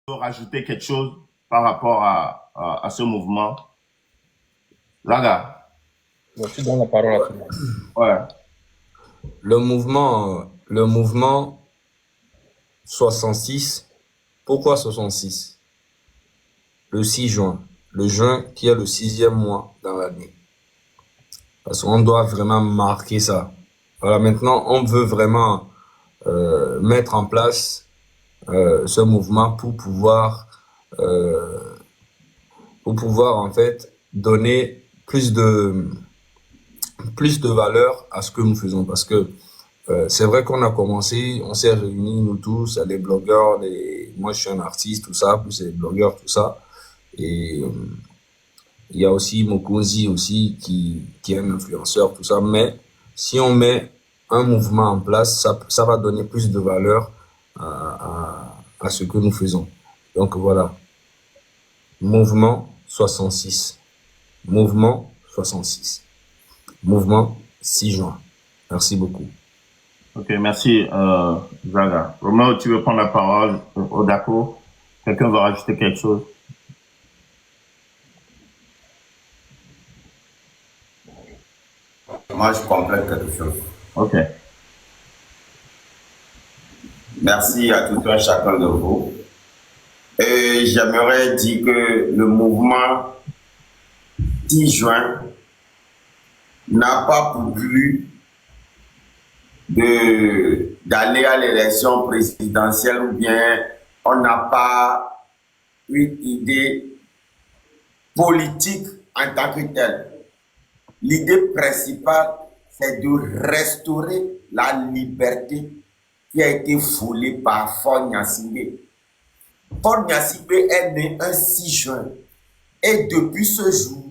rajouter quelque chose par rapport à ce mouvement? Laga, Bon, tu donnes la parole à tout le monde. ouais. Le mouvement 66, pourquoi 66? Le 6 juin. Le juin qui est le sixième mois dans l'année. Parce qu'on doit vraiment marquer ça. Voilà, maintenant, on veut vraiment mettre en place ce mouvement pour pouvoir en fait donner plus de valeur à ce que nous faisons. Parce que c'est vrai qu'on a commencé, on s'est réunis nous tous, les blogueurs, moi je suis un artiste, tout ça, plus les blogueurs, tout ça. Et il y a aussi Mokosi aussi qui est un influenceur, tout ça. Mais si on met un mouvement en place, ça va donner plus de valeur à ce que nous faisons. Donc voilà, mouvement 66. Mouvement 66. Mouvement 6 juin. Merci beaucoup. Ok, merci, Zaga. Romeo, tu veux prendre la parole? Odako, quelqu'un veut rajouter quelque chose? Moi, je complète quelque chose. Ok. Merci à tout un chacun de vous. Et j'aimerais dire que le mouvement 10 juin n'a pas pour but d'aller à l'élection présidentielle ou bien on n'a pas une idée politique en tant que telle. L'idée principale, c'est de restaurer la liberté qui a été foulée par Faure Gnassingbé. Faure Gnassingbé est né un 6 juin et depuis ce jour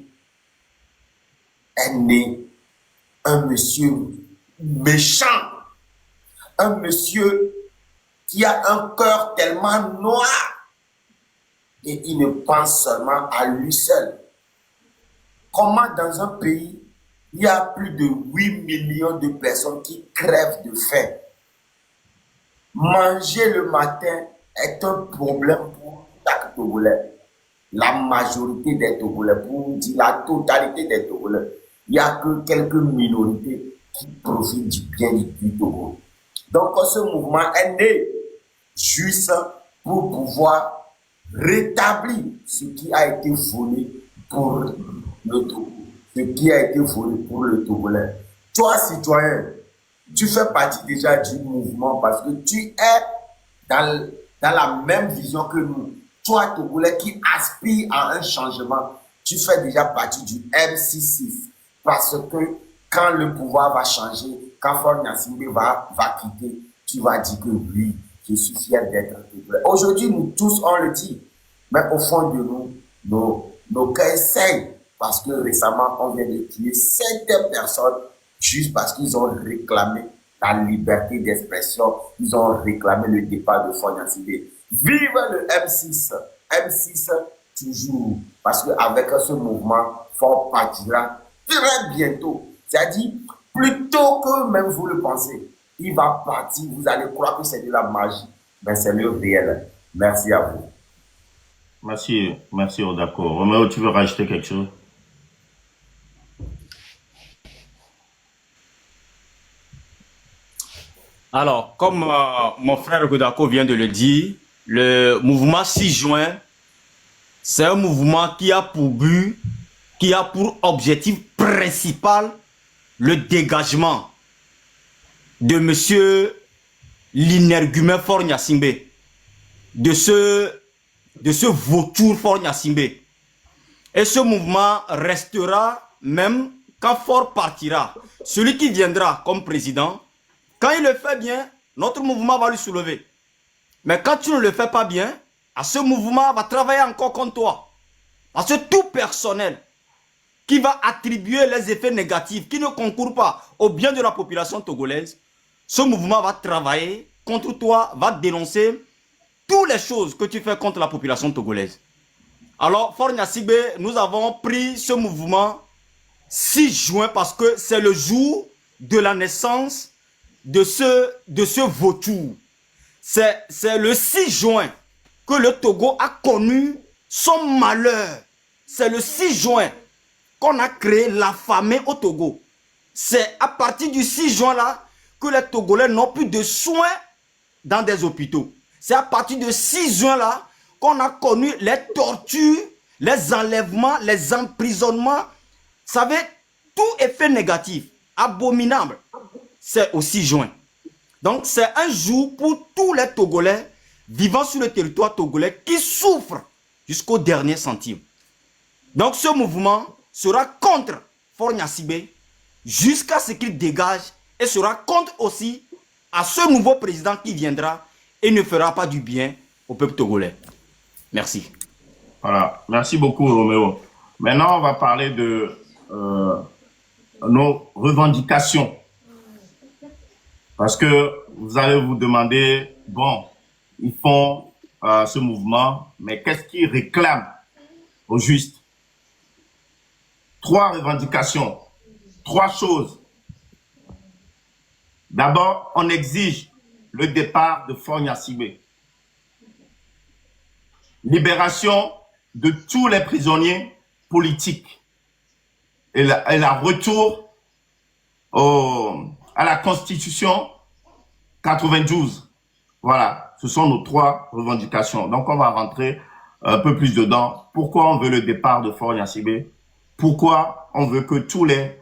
est né un monsieur méchant, un monsieur qui a un cœur tellement noir et il ne pense seulement à lui seul. Comment dans un pays, il y a plus de 8 millions de personnes qui crèvent de faim? Manger le matin est un problème pour chaque Togolais. La majorité des Togolais, pour dire la totalité des Togolais, il n'y a que quelques minorités qui profitent du bien du Togo. Donc ce mouvement est né juste pour pouvoir rétablir ce qui a été volé pour le Togo, ce qui a été volé pour le Togolais. Toi, citoyen, tu fais partie déjà du mouvement parce que tu es dans la même vision que nous. Toi, Togolais, qui aspire à un changement, tu fais déjà partie du MC6 parce que quand le pouvoir va changer, quand Faure Gnassingbé va quitter, tu vas dire que oui, je suis fier d'être Togolais. Aujourd'hui, nous tous, on le dit, mais au fond de nous, nos cœurs saignent parce que récemment, on vient de tuer 7 personnes juste parce qu'ils ont réclamé la liberté d'expression, ils ont réclamé le départ de Faure Gnassingbé. Vive le M6, M6 toujours, parce qu'avec ce mouvement, Faure partira très bientôt. C'est-à-dire, plutôt que même vous le pensez, il va partir, vous allez croire que c'est de la magie, mais c'est le réel. Merci à vous. Merci, Odako. Romeo, tu veux rajouter quelque chose? Alors, comme mon frère Godako vient de le dire, le mouvement 6 juin, c'est un mouvement qui a pour but, qui a pour objectif principal le dégagement de monsieur l'inergumen Faure Gnassingbé, de ce vautour Faure Gnassingbé. Et ce mouvement restera même quand Faure partira. Celui qui viendra comme président, quand il le fait bien, notre mouvement va lui soulever. Mais quand tu ne le fais pas bien, ce mouvement va travailler encore contre toi. Parce que tout personnel qui va attribuer les effets négatifs, qui ne concourent pas au bien de la population togolaise, ce mouvement va travailler contre toi, va dénoncer toutes les choses que tu fais contre la population togolaise. Alors, Faure Gnassingbé, nous avons pris ce mouvement 6 juin parce que c'est le jour de la naissance de ce vautour. C'est le 6 juin que le Togo a connu son malheur. C'est le 6 juin qu'on a créé la famine au Togo. C'est à partir du 6 juin là que les Togolais n'ont plus de soins dans des hôpitaux. C'est à partir du 6 juin là qu'on a connu les tortures, les enlèvements, les emprisonnements. Vous savez, tout effet négatif, abominable, c'est au 6 juin. Donc c'est un jour pour tous les Togolais vivant sur le territoire togolais qui souffrent jusqu'au dernier centime. Donc ce mouvement sera contre Faure Gnassingbé jusqu'à ce qu'il dégage et sera contre aussi à ce nouveau président qui viendra et ne fera pas du bien au peuple togolais. Merci. Voilà. Merci beaucoup, Roméo. Maintenant, on va parler de nos revendications. Parce que vous allez vous demander, bon, ils font ce mouvement, mais qu'est-ce qu'ils réclament au juste? 3 revendications, 3 choses. D'abord, on exige le départ de Faure Gnassingbé. Libération de tous les prisonniers politiques et la retour à la Constitution 92. Voilà, ce sont nos 3 revendications. Donc, on va rentrer un peu plus dedans. Pourquoi on veut le départ de Faure Gnassingbé? Pourquoi on veut que tous les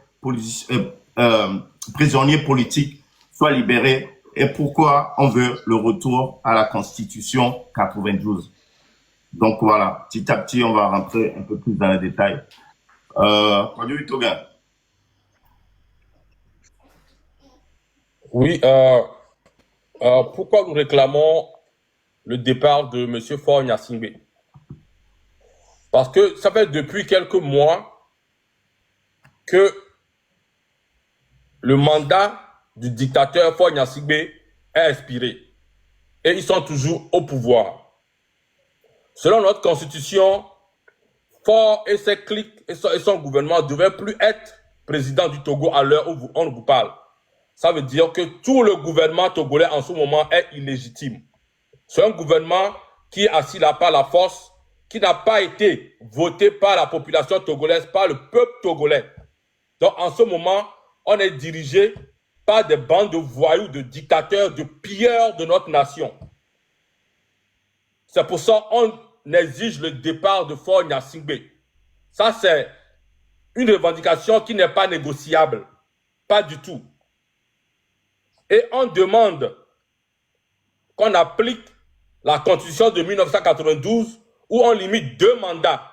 prisonniers politiques soient libérés? Et pourquoi on veut le retour à la Constitution 92? Donc voilà, petit à petit, on va rentrer un peu plus dans les détails. Oui, pourquoi nous réclamons le départ de M. Faure Gnassingbé? Parce que ça fait depuis quelques mois que le mandat du dictateur Faure Gnassingbé est expiré et ils sont toujours au pouvoir. Selon notre constitution, Faure et ses cliques et son gouvernement ne devaient plus être président du Togo à l'heure où on vous parle. Ça veut dire que tout le gouvernement togolais en ce moment est illégitime. C'est un gouvernement qui est assis là par la force, qui n'a pas été voté par la population togolaise, par le peuple togolais. Donc en ce moment, on est dirigé par des bandes de voyous, de dictateurs, de pilleurs de notre nation. C'est pour ça qu'on exige le départ de Faure Gnassingbé. Ça, c'est une revendication qui n'est pas négociable. Pas du tout. Et on demande qu'on applique la Constitution de 1992 où on limite 2 mandats.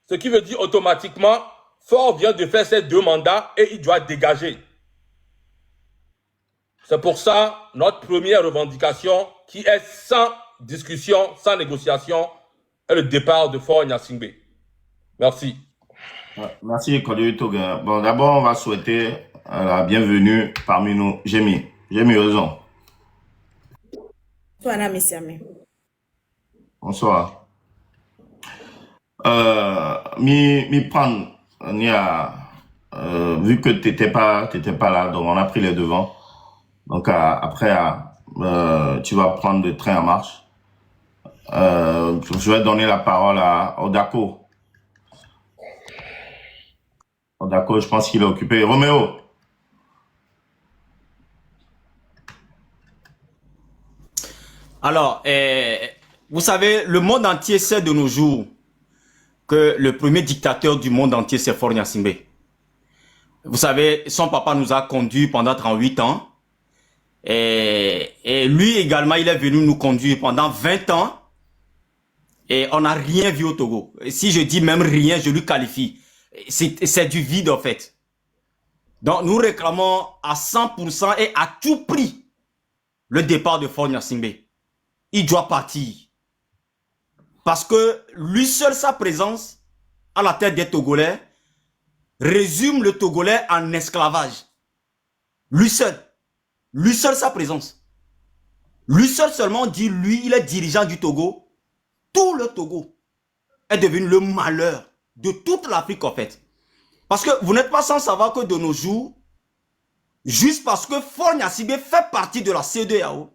Ce qui veut dire automatiquement, Faure vient de faire ces 2 mandats et il doit dégager. C'est pour ça notre première revendication qui est sans discussion, sans négociation, est le départ de Faure Gnassingbé. Merci. Merci, Kodjo Toga. Bon, d'abord, on va souhaiter la bienvenue parmi nous, Jémi. Jémi Ozon. Bonsoir, Messiame. Bonsoir. Mi prendre, vu que t'étais pas là, donc on a pris les devants. Donc après, tu vas prendre le train en marche. Je vais donner la parole à Odako. Odako, je pense qu'il est occupé. Roméo. Alors, vous savez, le monde entier sait de nos jours que le premier dictateur du monde entier, c'est Faure Gnassingbé. Vous savez, son papa nous a conduits pendant 38 ans. Et lui également, il est venu nous conduire pendant 20 ans. Et on n'a rien vu au Togo. Et si je dis même rien, je lui qualifie. C'est du vide en fait. Donc nous réclamons à 100% et à tout prix le départ de Faure Gnassingbé. Il doit partir. Parce que lui seul, sa présence à la tête des Togolais résume le Togolais en esclavage. Lui seul, sa présence. Lui seul seulement dit, lui, il est dirigeant du Togo. Tout le Togo est devenu le malheur de toute l'Afrique en fait. Parce que vous n'êtes pas sans savoir que de nos jours, juste parce que Faure Gnassingbé fait partie de la CEDEAO,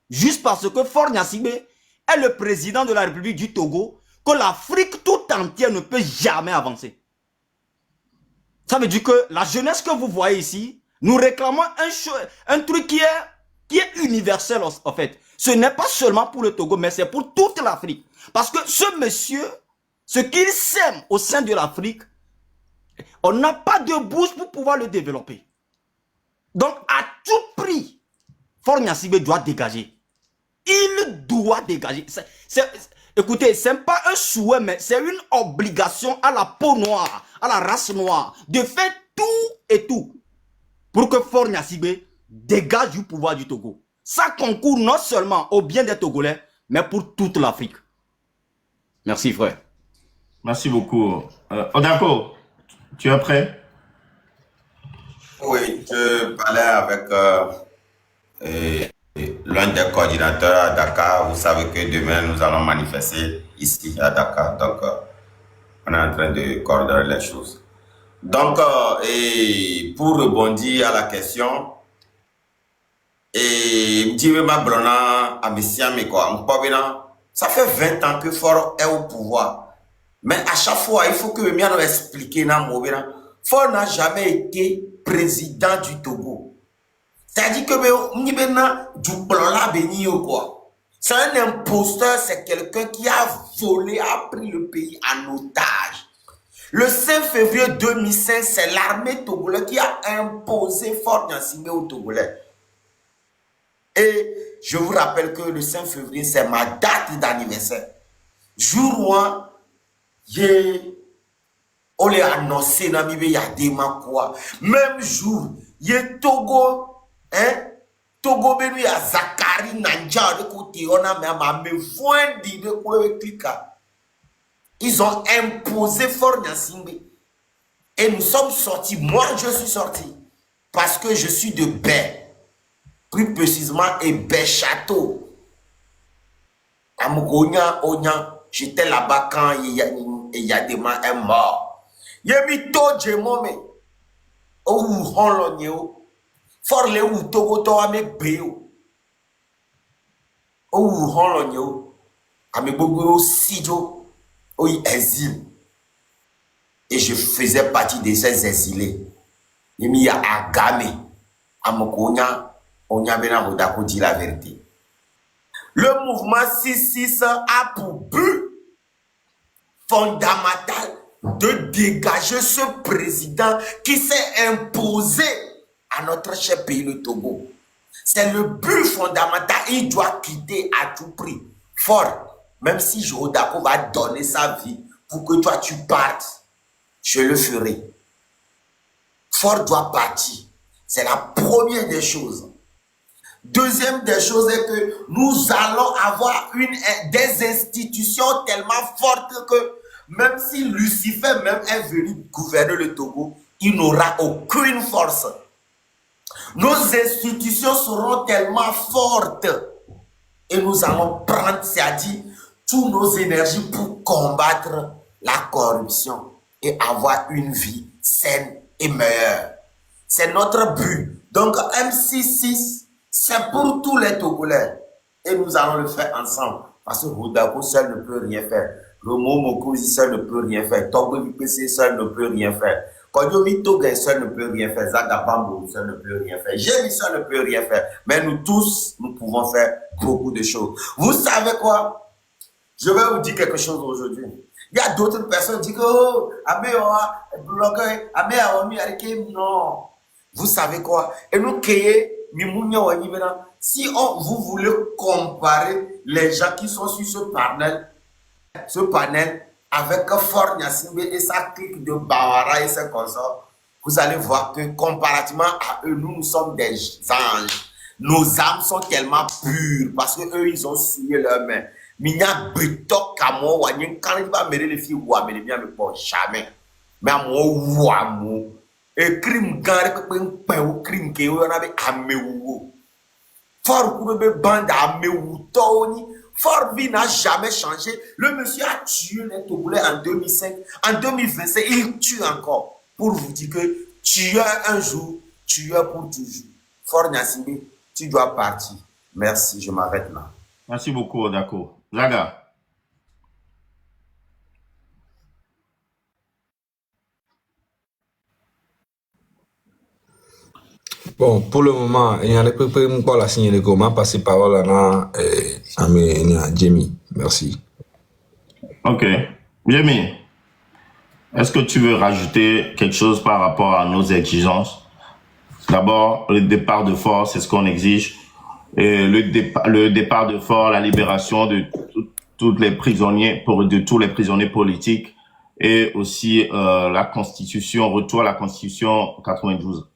juste parce que Faure Gnassingbé est le président de la République du Togo, que l'Afrique tout entière ne peut jamais avancer. Ça veut dire que la jeunesse que vous voyez ici, nous réclamons un truc qui est universel en fait. Ce n'est pas seulement pour le Togo, mais c'est pour toute l'Afrique. Parce que ce monsieur, ce qu'il sème au sein de l'Afrique, on n'a pas de bourse pour pouvoir le développer. Donc, à tout prix, Faure Gnassingbé doit dégager. Il doit dégager. Écoutez, ce n'est pas un souhait, mais c'est une obligation à la peau noire, à la race noire, de faire tout et tout pour que Faure Gnassingbé dégage du pouvoir du Togo. Ça concourt non seulement au bien des Togolais, mais pour toute l'Afrique. Merci, frère. Merci beaucoup. Odako, tu es prêt? Oui, je parlais avec l'un des coordinateurs à Dakar. Vous savez que demain, nous allons manifester ici à Dakar. Donc, on est en train de coordonner les choses. Donc, et pour rebondir à la question, et ça fait 20 ans que Faure est au pouvoir. Mais à chaque fois, il faut que nous expliquions. Faure n'a jamais été président du Togo. C'est-à-dire que c'est un imposteur, c'est quelqu'un qui a volé, a pris le pays en otage. Le 5 février 2005, c'est l'armée togolaise qui a imposé Faure Gnassingbé aux Togolais. Et je vous rappelle que le 5 février, c'est ma date d'anniversaire. Jour où on l'a annoncé, il y a des quoi. Même jour, il y a Togo, Togo, il y a Zakari, Nanja, de côté, on a même ils ont imposé Faure Gnassingbé. Et nous sommes sortis, moi je suis sorti, parce que je suis de Baie. Plus précisément, et Béchâteau. À Mougonia, j'étais là-bas quand Yadema est mort. Il y a mis tout de monde. Oh, Honlonio. For le ou Togo to ame Béo. Oh, Honlonio. Ame Bogo Sijo. Oh, exil. Et je faisais partie de ces exilés. Il y a Agame. À Mougonia. On y a bien dit la vérité. Le mouvement 6-6 a pour but fondamental de dégager ce président qui s'est imposé à notre cher pays, le Togo. C'est le but fondamental. Il doit quitter à tout prix. Fort, même si Jodako va donner sa vie pour que toi tu partes, je le ferai. Fort doit partir. C'est la première des choses. Deuxième des choses est que nous allons avoir des institutions tellement fortes que même si Lucifer même est venu gouverner le Togo, il n'aura aucune force. Nos institutions seront tellement fortes et nous allons prendre, c'est-à-dire, toutes nos énergies pour combattre la corruption et avoir une vie saine et meilleure. C'est notre but. Donc, M66, c'est pour tous les Togolais. Et nous allons le faire ensemble. Parce que Rodako seul ne peut rien faire. Romo Mokosi seul ne peut rien faire. Togo Lipese seul ne peut rien faire. Kodjomi Toga seul ne peut rien faire. Zagabambo seul ne peut rien faire. Jémi seul ne peut rien faire. Mais nous tous, nous pouvons faire beaucoup de choses. Vous savez quoi? Je vais vous dire quelque chose aujourd'hui. Il y a d'autres personnes qui disent oh, non. Vous savez quoi? Et nous créons. Si vous voulez comparer les gens qui sont sur ce panel avec Faure Gnassingbé et sa clique de Bawara et ses consorts, vous allez voir que comparativement à eux, nous sommes des anges. Nos âmes sont tellement pures parce que eux ils ont souillé leurs mains. Minya betok kamo wanyen quand il va mêler les filles ou amener bien le pont jamais. Mais à moi ou à moi. Et crime gare que ou crime que on avait ameou. Fort pour le bande ameou toni. Fort vie n'a jamais changé. Le monsieur a tué les Togolais en 2005. En 2025, il tue encore. Pour vous dire que tueur un jour, tueur pour toujours. Faure Gnassingbé, tu dois partir. Merci, je m'arrête là. Merci beaucoup, Odako. Zaga. Bon, pour le moment, il y en a peu près encore la signer de comment passer parole à Jamie. Merci. Ok. Jamie, est-ce que tu veux rajouter quelque chose par rapport à nos exigences? D'abord, le départ de force, c'est ce qu'on exige. Et le départ de force, la libération de tous les prisonniers, de tous les prisonniers politiques, et aussi la Constitution, retour à la Constitution 92.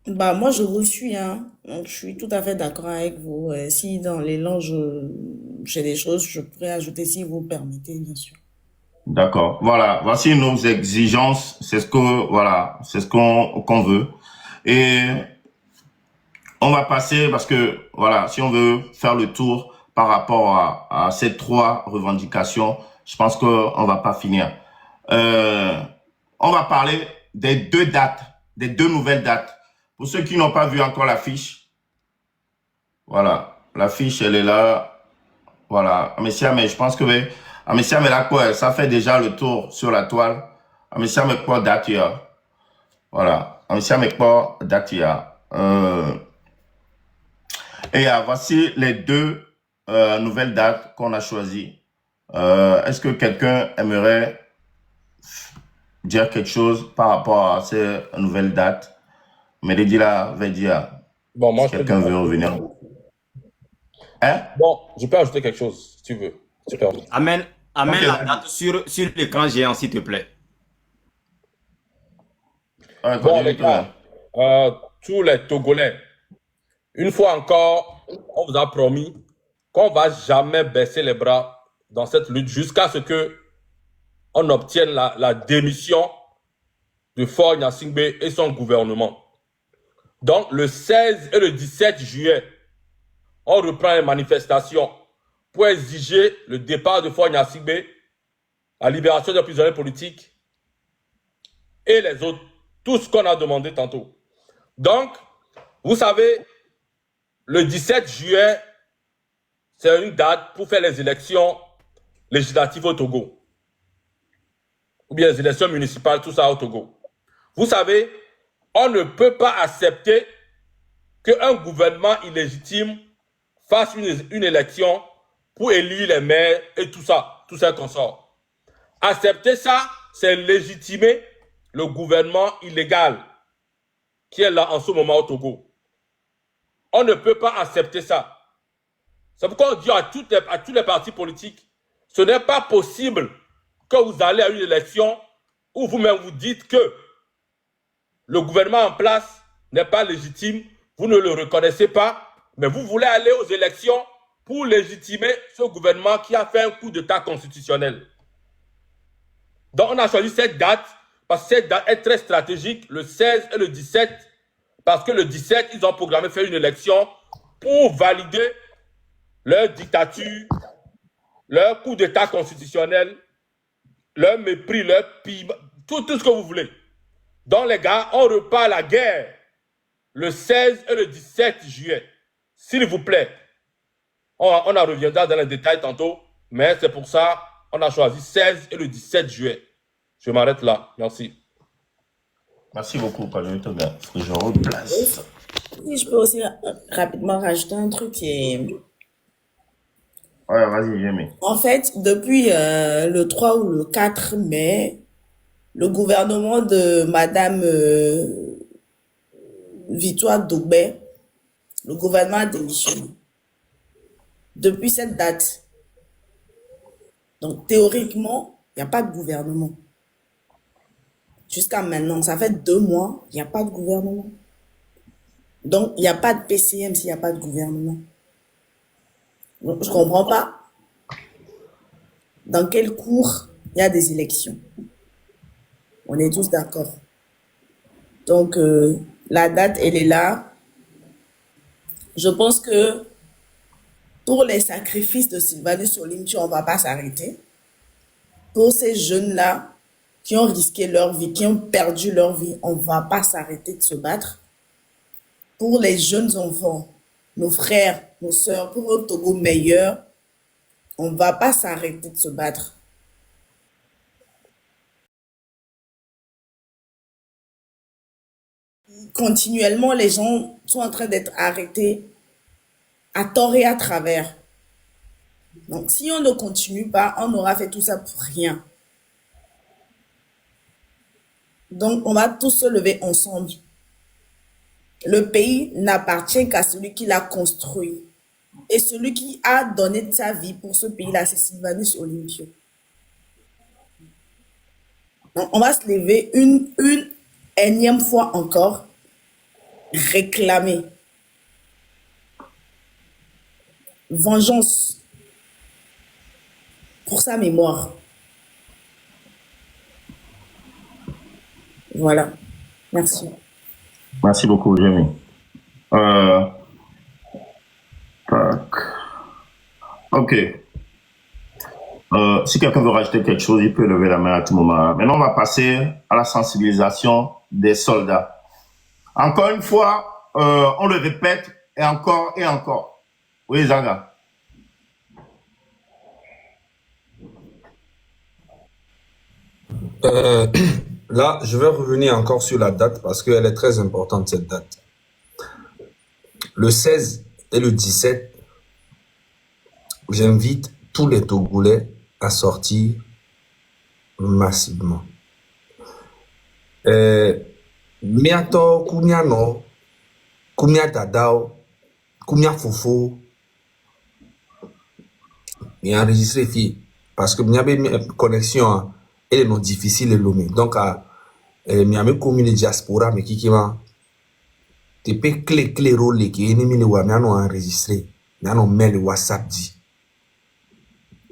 Bah, moi, je vous suis, hein. Donc, je suis tout à fait d'accord avec vous. Si dans l'élan, j'ai des choses, je pourrais ajouter si vous permettez, bien sûr. D'accord. Voilà. Voici nos exigences. C'est ce que, voilà, c'est ce qu'on veut. Et on va passer parce que, voilà, si on veut faire le tour par rapport à ces trois revendications, je pense qu'on va pas finir. On va parler des deux dates, des deux nouvelles dates. Pour ceux qui n'ont pas vu encore l'affiche, voilà, l'affiche, elle est là. Voilà, Amesia, mais je pense que, Amesia, mais là, quoi, ça fait déjà le tour sur la toile. Amesia, mais quoi, date, il y a. Voilà, Amesia, mais quoi, date, il y a. Et voici les deux nouvelles dates qu'on a choisies. Est-ce que quelqu'un aimerait dire quelque chose par rapport à ces nouvelles dates? Médédila veut dire, Bon, moi, si quelqu'un veut revenir. Hein? Bon, je peux ajouter quelque chose, si tu veux. Si tu permets. Amène Ok. la date sur l'écran géant, s'il te plaît. Ouais, Bon, continue, les gars, tous les Togolais, une fois encore, on vous a promis qu'on va jamais baisser les bras dans cette lutte jusqu'à ce que on obtienne la démission de Faure Gnassingbé et son gouvernement. Donc, le 16 et le 17 juillet, on reprend les manifestations pour exiger le départ de Faure Gnassingbé, la libération des prisonniers politiques et les autres, tout ce qu'on a demandé tantôt. Donc, vous savez, le 17 juillet, c'est une date pour faire les élections législatives au Togo. Ou bien les élections municipales, tout ça au Togo. Vous savez, on ne peut pas accepter qu'un gouvernement illégitime fasse une élection pour élire les maires et tout ça, tout ça qu'on sort. Accepter ça, c'est légitimer le gouvernement illégal qui est là en ce moment au Togo. On ne peut pas accepter ça. C'est pourquoi on dit à tous les partis politiques, ce n'est pas possible que vous allez à une élection où vous-même vous dites que le gouvernement en place n'est pas légitime, vous ne le reconnaissez pas, mais vous voulez aller aux élections pour légitimer ce gouvernement qui a fait un coup d'État constitutionnel. Donc on a choisi cette date parce que cette date est très stratégique, le 16 et le 17, parce que le 17, ils ont programmé faire une élection pour valider leur dictature, leur coup d'État constitutionnel, leur mépris, leur piment, tout ce que vous voulez. Donc les gars, on repart à la guerre le 16 et le 17 juillet. S'il vous plaît. On en reviendra dans les détails tantôt, mais c'est pour ça qu'on a choisi 16 et le 17 juillet. Je m'arrête là. Merci. Merci beaucoup, Padre Toga. Je replace. Si je peux aussi rapidement rajouter un truc qui est... Ouais, vas-y, Jamie. En fait, depuis le 3 ou le 4 mai, le gouvernement de Madame Victoire Dogbé, le gouvernement a démissionné. Depuis cette date. Donc, théoriquement, il n'y a pas de gouvernement. Jusqu'à maintenant, ça fait 2 mois, il n'y a pas de gouvernement. Donc, il n'y a pas de PCM s'il n'y a pas de gouvernement. Donc, je comprends pas dans quel cours il y a des élections. On est tous d'accord. Donc, la date, elle est là. Je pense que pour les sacrifices de Sylvanus Olimtio, on ne va pas s'arrêter. Pour ces jeunes-là qui ont risqué leur vie, qui ont perdu leur vie, on ne va pas s'arrêter de se battre. Pour les jeunes enfants, nos frères nos sœurs, pour un Togo meilleur, on ne va pas s'arrêter de se battre. Continuellement, les gens sont en train d'être arrêtés à tort et à travers. Donc, si on ne continue pas, on aura fait tout ça pour rien. Donc, on va tous se lever ensemble. Le pays n'appartient qu'à celui qui l'a construit. Et celui qui a donné sa vie pour ce pays-là, c'est Sylvanus Olympio. Donc, on va se lever une énième fois encore, réclamer vengeance pour sa mémoire. Voilà. Merci. Merci beaucoup, Jérémy. Tac. Ok. Si quelqu'un veut rajouter quelque chose, il peut lever la main à tout moment. Maintenant, on va passer à la sensibilisation des soldats. Encore une fois, on le répète, et encore et encore. Oui, Zaga. Là, je vais revenir encore sur la date parce qu'elle est très importante, cette date. Le 16 et le 17, j'invite tous les Togolais à sortir massivement. Miato, kumia no, kumia dadao, kumia fofo, mi enregistré fi parce que miabe connexion elle est non difficile lomé. Donc miabe commune diaspora mais kikima te pe clé rôle qui ennemi le wa miano enregistré, miano mail WhatsApp dit.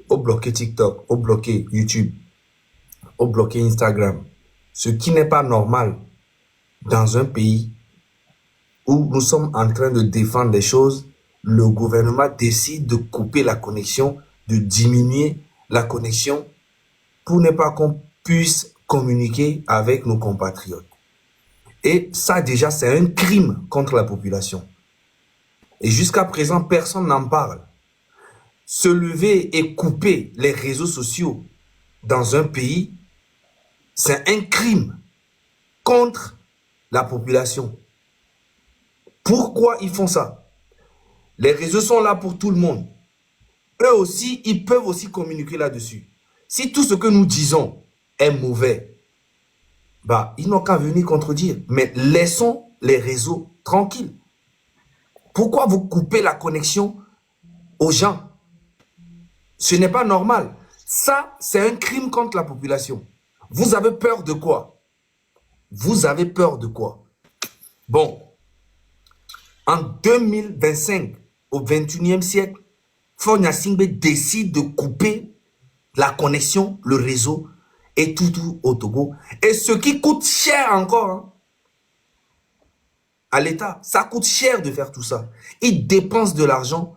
Au bloquer TikTok, au bloquer YouTube, au bloquer Instagram. Ce qui n'est pas normal dans un pays où nous sommes en train de défendre des choses, le gouvernement décide de couper la connexion, de diminuer la connexion pour ne pas qu'on puisse communiquer avec nos compatriotes. Et ça déjà, c'est un crime contre la population. Et jusqu'à présent, personne n'en parle. Se lever et couper les réseaux sociaux dans un pays, c'est un crime contre la population. Pourquoi ils font ça? Les réseaux sont là pour tout le monde. Eux aussi, ils peuvent aussi communiquer là-dessus. Si tout ce que nous disons est mauvais, bah, ils n'ont qu'à venir contredire. Mais laissons les réseaux tranquilles. Pourquoi vous coupez la connexion aux gens? Ce n'est pas normal. Ça, c'est un crime contre la population. Vous avez peur de quoi? Vous avez peur de quoi? Bon, en 2025, au 21e siècle, Faure Gnassingbé décide de couper la connexion, le réseau et tout au Togo. Et ce qui coûte cher encore hein, à l'État, ça coûte cher de faire tout ça. Ils dépensent de l'argent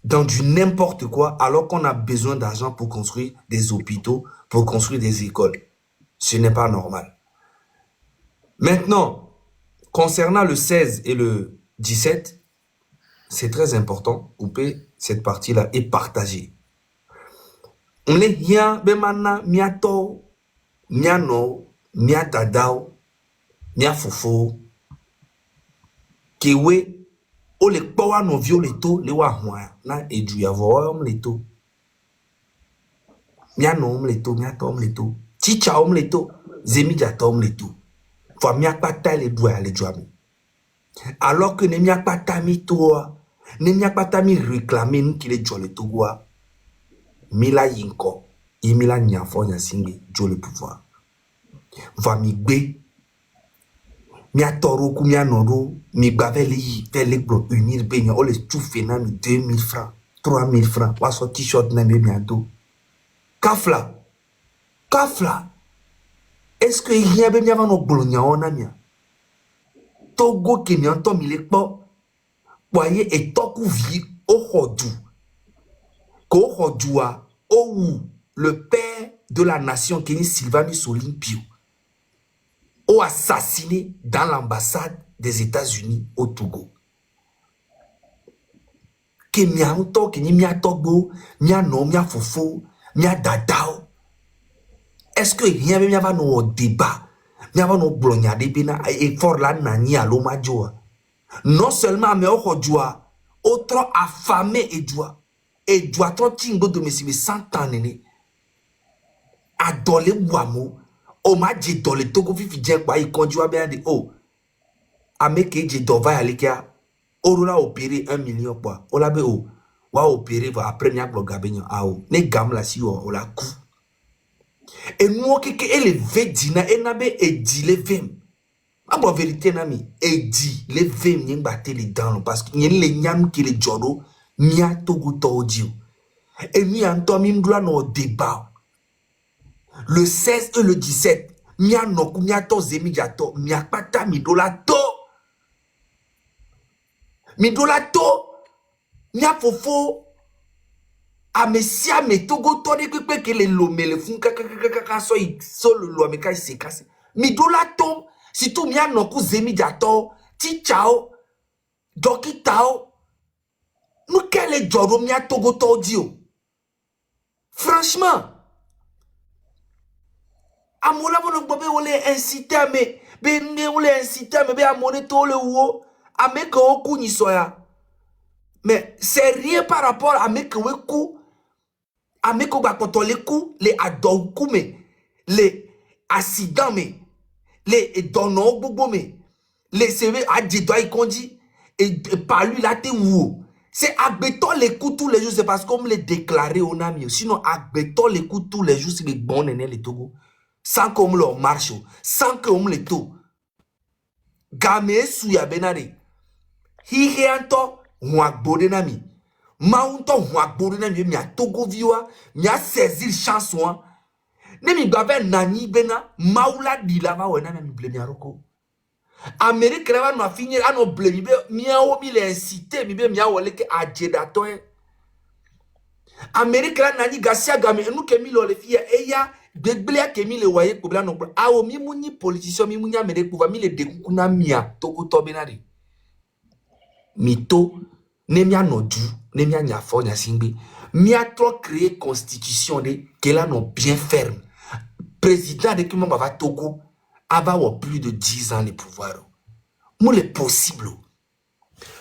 dans du n'importe quoi alors qu'on a besoin d'argent pour construire des hôpitaux, pour construire des écoles. Ce n'est pas normal. Maintenant, concernant le 16 et le 17, c'est très important, couper cette partie-là et partager. On est rien, bemana, miato, miano, miatadao, miafofo, kewe, o le powa no violeto, le wa hwa, na edu ya voa omleto. Miano omleto, miato omleto, chicha omleto, zemi jata omleto. Fa miakpata le doua le jouami. Alors que ne miakpata mi toa, ne miakpata mi réclamer qui le jouale togoa. Mila yinko, imila nyafo Gnassingbé, jo le pouvoir. Va mi gbe, mi atoro ku mi anoro, mi gbaveli yi, fele bro unir be nya, ole choufe na mi 2000 francs, 3000 francs, wa so t-shirt na mi bientôt. Kafla, kafla, est-ce que y a be mi avant no bolonya ona mia? Togo ke mi anto mi le po, boye et toku vi o hodu. Kohodua, ou le père de la nation qui est Sylvanus Olympio, a assassiné dans l'ambassade des États-Unis au Togo. que mia unto que ni mia togbo, mia no mia fofo, mia dadao. Est-ce que rien mia va no débat, mia va no blognade bena et fort la nani à l'oma joa. Non seulement mais au joa, autre affamé et joa. Et joa trop tingo de mesibe 100 ans nene. Adole wamo, o ma je dole togo fifi jen kwa i konjua bien de oh. Ameke je dova ya lekia. Orola opéré 1 million quoi. Ola be o. Wa opéré va après nya bloga benyo ao. Ne gam la si o la coup. Et nous keke ele vedina enabe e di le vem. Ma bo vérité nami e di le vem nyen batte les dents parce que nyen le nyam ki le jodo mia togo todio. Et mi anto mi mdula no débat. Le 16 et le 17 mia no mia to zemi jato mia pata mi dolato. Mi dolato mia fofo a mesia me togo tone que le lomé le fun kaka so le lo me kai se kase mi dolato si tu mia no ku zemi jato ti chao dokitao nous quel joro mia togo todio franchement amola bono bobe wole inciter me be nge wole inciter me be amone to le wo ame ko ku ni soya. Mais c'est rien par rapport à mes coups, à mes coups, les adoukou, les accidents, les donnants, les CV à Djidoy Kondi, et par lui là, t'es où? C'est à béton les coups tous les jours, c'est parce qu'on me les déclaré au Nami. Sinon, à béton les coups tous les jours, c'est les bons nénés, les Togo. Sans qu'on me leur marche, sans qu'on me les tout. Gamé souya benare. Hi anto. Mwak bode nami. Maunto mwak bode nami. Mi a togo viwa. Mi a saisir chanson. Ne mi babe nani bena. Maula di lava wena mi ble mi a roko. Amérique lava no a fini. Ano ble mi be. Mi a o mi le incité. Mi be mi a wale ke adjedato. Amérique la nani gasia game. Nou ke mi lo le fiye. Eya. Degbele ke mi le waye kubla no. A o mi mouni politicien. Mi mouni Amérique pouva. Mi le dekukuna mi a. Togo to benari. Mito. Nemia no du, nemia nya fo nya singbe. Mia trop créé constitution de qu'elle a non bien ferme. Président de Kimon va Togo avoir plus de 10 ans de pouvoir. Moi le possible.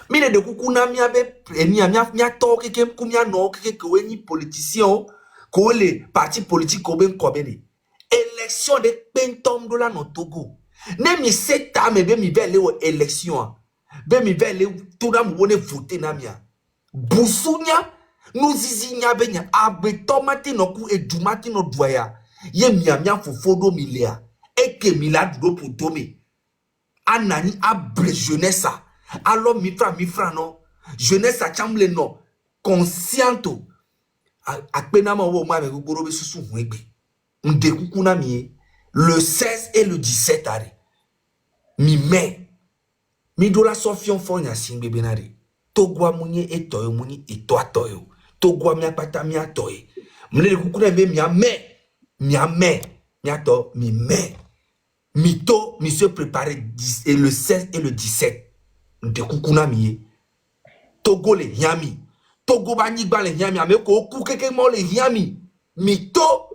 Mine de kukuna mia be mia to ke kumia no ke ni politicien ko les partis politiques ko ben ko ben. Élection de pentom dola no Togo. Ne mi seta me be mi vele o élection. Ben mi vele tout dam wone voter na mia. Busunya nous zizinya benya abe tomate no ku edumati no doya. Ye mia fofodo milea. Eke milad do pour tome. Anani abre jeunesse. Alors mi fra non. Jeunesse a chamble non. Consciento. Akpena ma wo ma be gboro be susu huegbe. Ndekukuna mi le 16 et le 17 are. Mi mai. Mi dola sofion fonya singbe benare. Togwa munye etoyo munye eto atoyo. Togwa mia pata mia toye. Mle kukuna be mia to mi me. Mito mi se préparer et le 16 et le 17. Nte kukuna mi. Togo le yami. Togo ba nyigba le yami ame ko ku keke mo le yami. Mito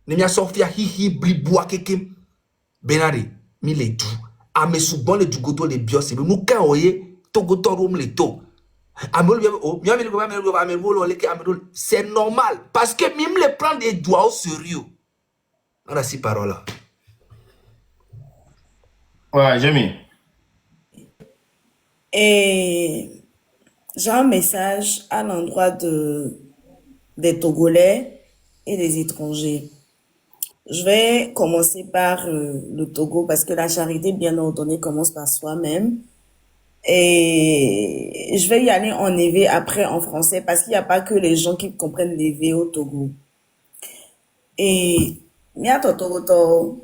ne mia sofia hihi blibua keke benare mi le du. Ame souvent le dugoto le bios nous ka oye togoto rom le to. C'est normal parce que même les prendre des doigts au sérieux. On a ces paroles là. Ouais, Jimmy. Et j'ai un message à l'endroit des Togolais et des étrangers. Je vais commencer par le Togo parce que la charité bien ordonnée commence par soi-même. Et je vais y aller en EV après en français parce qu'il n'y a pas que les gens qui comprennent l'EV au Togo. Et mia Togo to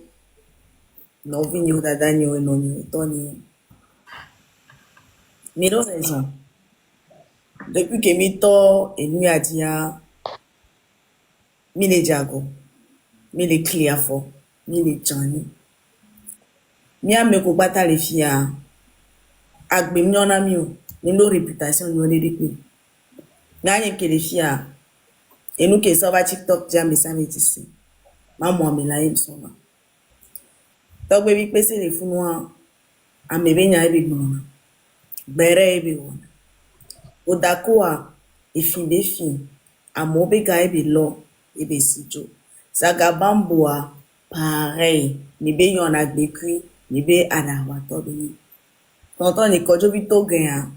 no vinyo dadanyo no ni toni. Mais deux raisons. Depuis que Mito et lui a dit mi le jago. Mi le kliafo, mi le jani. Mi a me ko bata le fia. Agbe mi ona mi o. Nous réputation, nous on est des Gagne que les filles, et nous qui sommes TikTok, jamais ça métissé. Maman, mais là, ils sont là. Donc, baby, pèse les fous noirs, à mes beignets et bigons. Béré et bigons. Au d'accord, et fin des filles, à mon béga et bilo, et besijo. Sagabamboa, pareil, ni be yon a dekui, ni be anawato bini. Tonton ni kojo bito gen,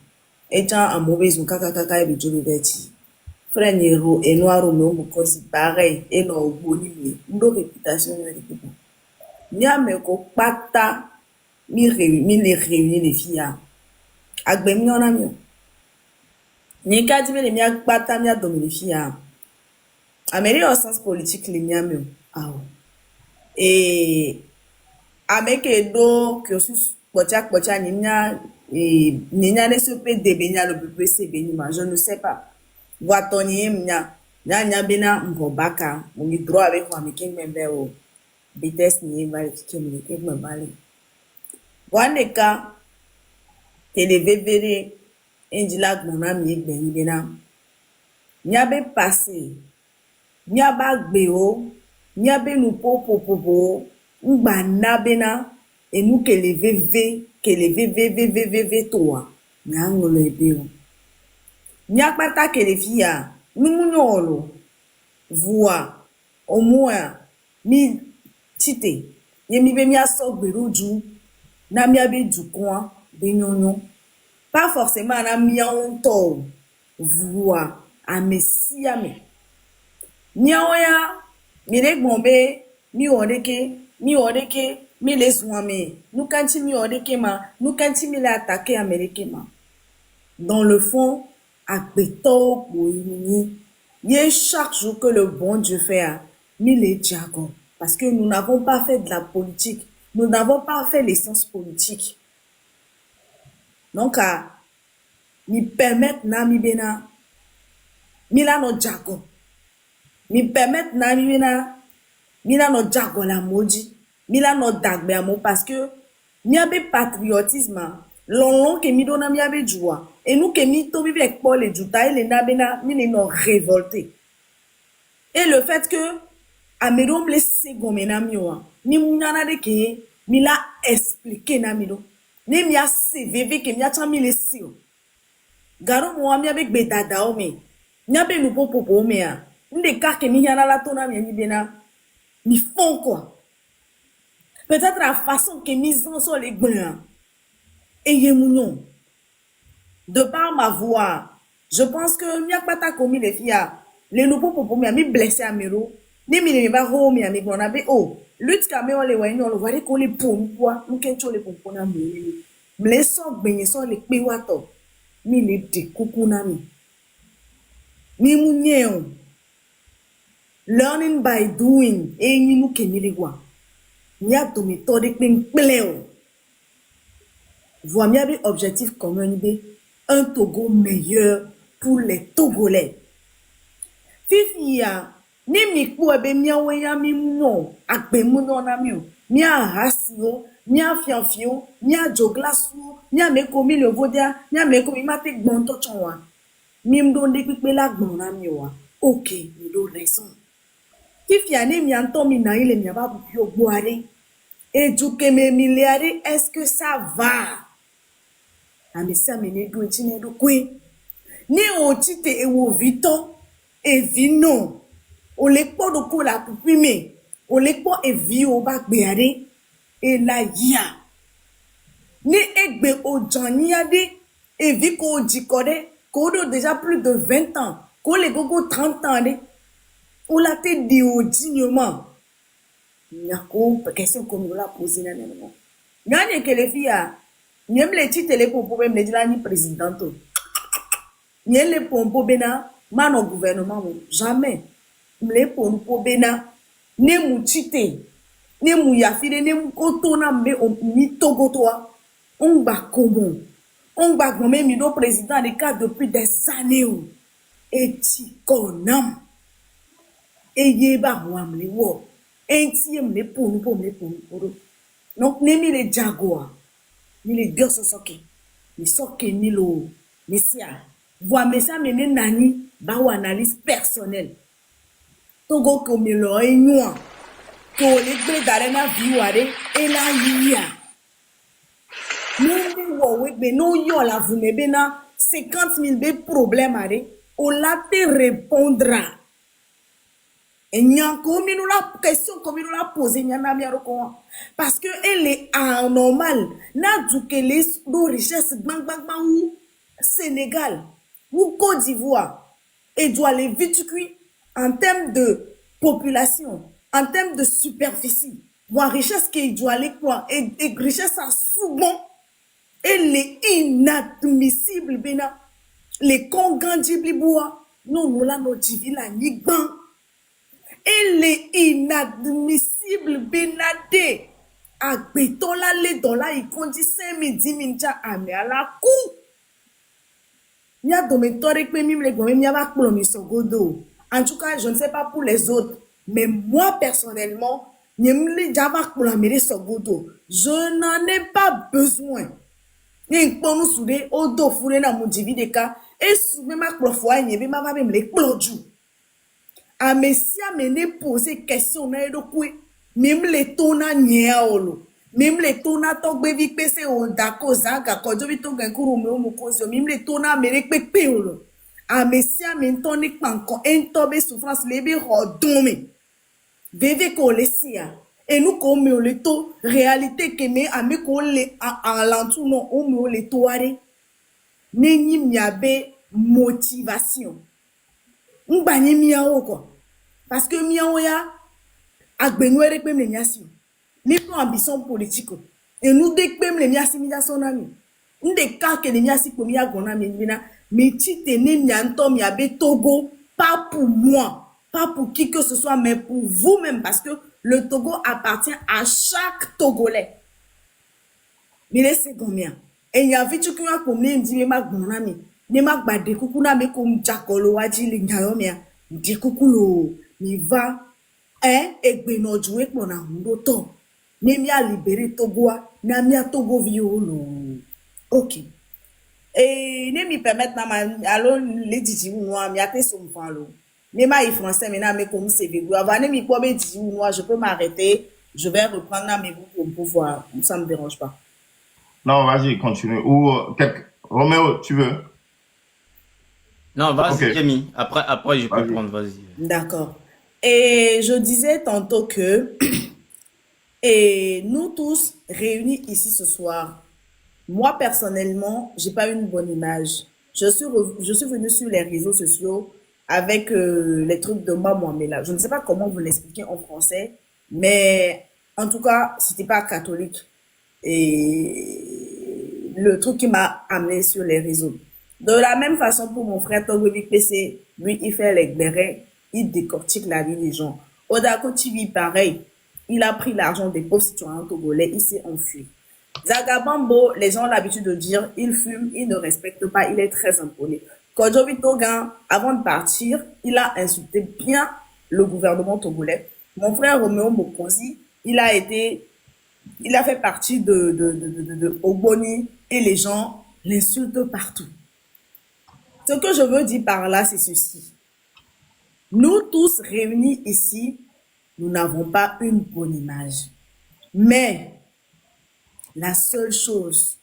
et chan à mon bezou kaka et bijo beti. Frère Nero et noir au nom kosi pareil, et non au boni, ndo réputation de l'équipe. Nya me ko pata, mi les réunir les filles. Agbe mi yon a mi. Ni kati me le mi ag pata mi a domi les filles. Amérique au sens politique les miens ah et avec do que sus pocha ninya et ninya ne se peut débenia le plus c'est bénima je ne sais pas voitoni mnya nya bena ngobaka mon droit avec moi mais king member o bites ni va qui me vale wane ka televevere injila gbona mi gbeni bena nya be passer nya ba gbe o nya be nu popo ngba na bena e nu kele veve toa nya ngolo ebe o nya pata kele fia nu munyolo voa o moa mi tite ye mi be mi aso gberuju na mi abe dukwa be nyonyo pas forcément na mi onto voa a mesia me Nyaoya, mi rek bombe, mi odeke, mi les wame, nous kanti mi odeke ma, nous kanti mi la attaqué américain ma. Dans le fond, à beto boyini, yé chaque jour que le bon Dieu fait, mi les diago. Parce que nous n'avons pas fait de la politique, nous n'avons pas fait l'essence politique. Donc, mi permettre na mi bena, mi la no diago. Mi permettre na mina no jago la moji mila no dagbe amo parce que mi abe patriotisme long que mi dona mi abe joie et nous que mi to vive avec Paul et Juta et les nabena mi les no révolté et le fait que amedo me segomena miwa ni munyana de ke mi la expliquer na mi do ni mi a cvv que mi a tami le sio garo mo mi abe gbedada o me mi abe nu popo me a Nde ka ke mi yana la tona mi bena mi font quoi peut-être la façon que mis en sur les gben et yemounion de par ma voix je pense que mi a pas ta commis les filles les nouveaux popo mi a mi blessé à mero ni mi ne ba ho mi a mi gbona be oh lutte ka me on le wa ni on le va ko le pom quoi nous kencho le pom na mi me so gben so le pe wa to mi le de kuku na mi munye learning by doing et nous que ni les voix ni a to méthode plein voix mi a objectif commun un Togo meilleur pour les Togolais fifia ni mi ku ebe mi awe ya mi no agbe mu no na mi o mi a hasio mi a fianfio mi a joglasu mi a me komi le vodia mi a me komi mate gbon to chonwa mi mdo nde pipe la gbon na mi wa okay mi do raison fifia ni mi anto mi na ile mi aba yo boare eduke me miliari est-ce que ça va amisa me ne do chine do kwe ni o tite e wo vito e vino o le po do ko la pupime o le po e vi o ba gbe are e la ya ni egbe o janiade e vi ko jikode ko do déjà plus de 20 ans ko le gogo 30 ans de o la te di o dignement nyako question comme la poser na non ngane que les filles nyem le ti tele pompo be me dila ni présidente nyem le pompo bena man au gouvernement jamais le pompo bena ne mu tite ne mu yafide ne mu otona me mi Togo toi on ba comment on ba gomé mi do président de cas depuis des années et ti konam et yeba wam le wo et ti me pompo donc ne mi le jaguar ni les deux soke ni soke ni lo Messia, voit Messia mener nani, ba ou analyse personnelle. Togo comme le réunion, que les blés d'arena viouare, et la yia. Nous yo la vous me bena 50 000 problèmes à on la te répondra. Et nyan comme nous la question comme nous la poser nyana miaroko parce que elle est anormale. Na du que les richesses bang bang bang ou Sénégal ou Côte d'Ivoire et doit les vite cuit en termes de population, en termes de superficie. Voir richesse qui doit aller quoi et richesse à souvent elle est inadmissible bena les congandibli bois non nous la notre la ni ban. Elle est inadmissible, benade. A béton là, les dollars, ils conduisent 5 000, 10 000 amenés à la cour. Il y a des torek, même les gommes, il y a pas pour le sogodo. En tout cas, je ne sais pas pour les autres, mais moi, personnellement, je ne sais pas pour la mairie sogodo. Je n'en ai pas besoin. Ni pour nous souder, au dos fourré dans mon divideka, et souvent, ma clofoie, il y a même les clojou. A Messia mene poser question na edo kwe même les tona nyeaolo même les tona togbe vi pese o dako zaga kojo vi to gankuru me o mukozo même les tona mere pepe olo a Messia men toni panko entobe souffrance lebe rodome veve ko lesia et nous comme le to réalité que me ame ko le en l'entour non o me le toare neni miabe motivation mbanye miao quoi parce que miao ya agbenwere pe meniasi ni pour ambition politique et nous dès que les miasi miaso nami nde ka que les miasi ko mia gona menina mais ti tene mianto miabe Togo pas pour moi pas pour qui que ce soit mais pour vous-même parce que le Togo appartient à chaque Togolais mais c'est combien et il y a vite que pour me dit ma gona mi ne ma gba de kuku na me ko mjakolo waji le nyayo mia de kuku lo mi va egbe no juwe po na hundo to ne mi a libéré Togo na mi a Togo violo OK et ne mi permettre na ma allo le diji unwa mi a te so mfan lo ne ma y français mais na me comme CV avant ne mi ko be diji unwa je peux m'arrêter je vais reprendre na mes pour pouvoir ça me dérange pas. Non, vas-y, continue. Ou Roméo, tu veux? Non, vas-y, Ok. Jamie. Après, je peux Vas-y. prendre, vas-y. D'accord. Et je disais tantôt que et nous tous réunis ici ce soir, moi personnellement, j'ai pas une bonne image. Je suis venue sur les réseaux sociaux avec les trucs de moi là. Je ne sais pas comment vous l'expliquer en français, mais en tout cas, c'était pas catholique. Et le truc qui m'a amené sur les réseaux. De la même façon pour mon frère Togovi PC, lui, il fait les bérets, il décortique la vie des gens. Odako TV, pareil, il a pris l'argent des pauvres citoyens togolais, il s'est enfui. Zagabambo, les gens ont l'habitude de dire, il fume, il ne respecte pas, il est très impolite. Kodjovi Togan, avant de partir, il a insulté bien le gouvernement togolais. Mon frère Roméo Mokonzi, il a fait partie de Ogboni et les gens l'insultent partout. Ce que je veux dire par là, c'est ceci. Nous tous réunis ici, nous n'avons pas une bonne image. Mais la seule chose,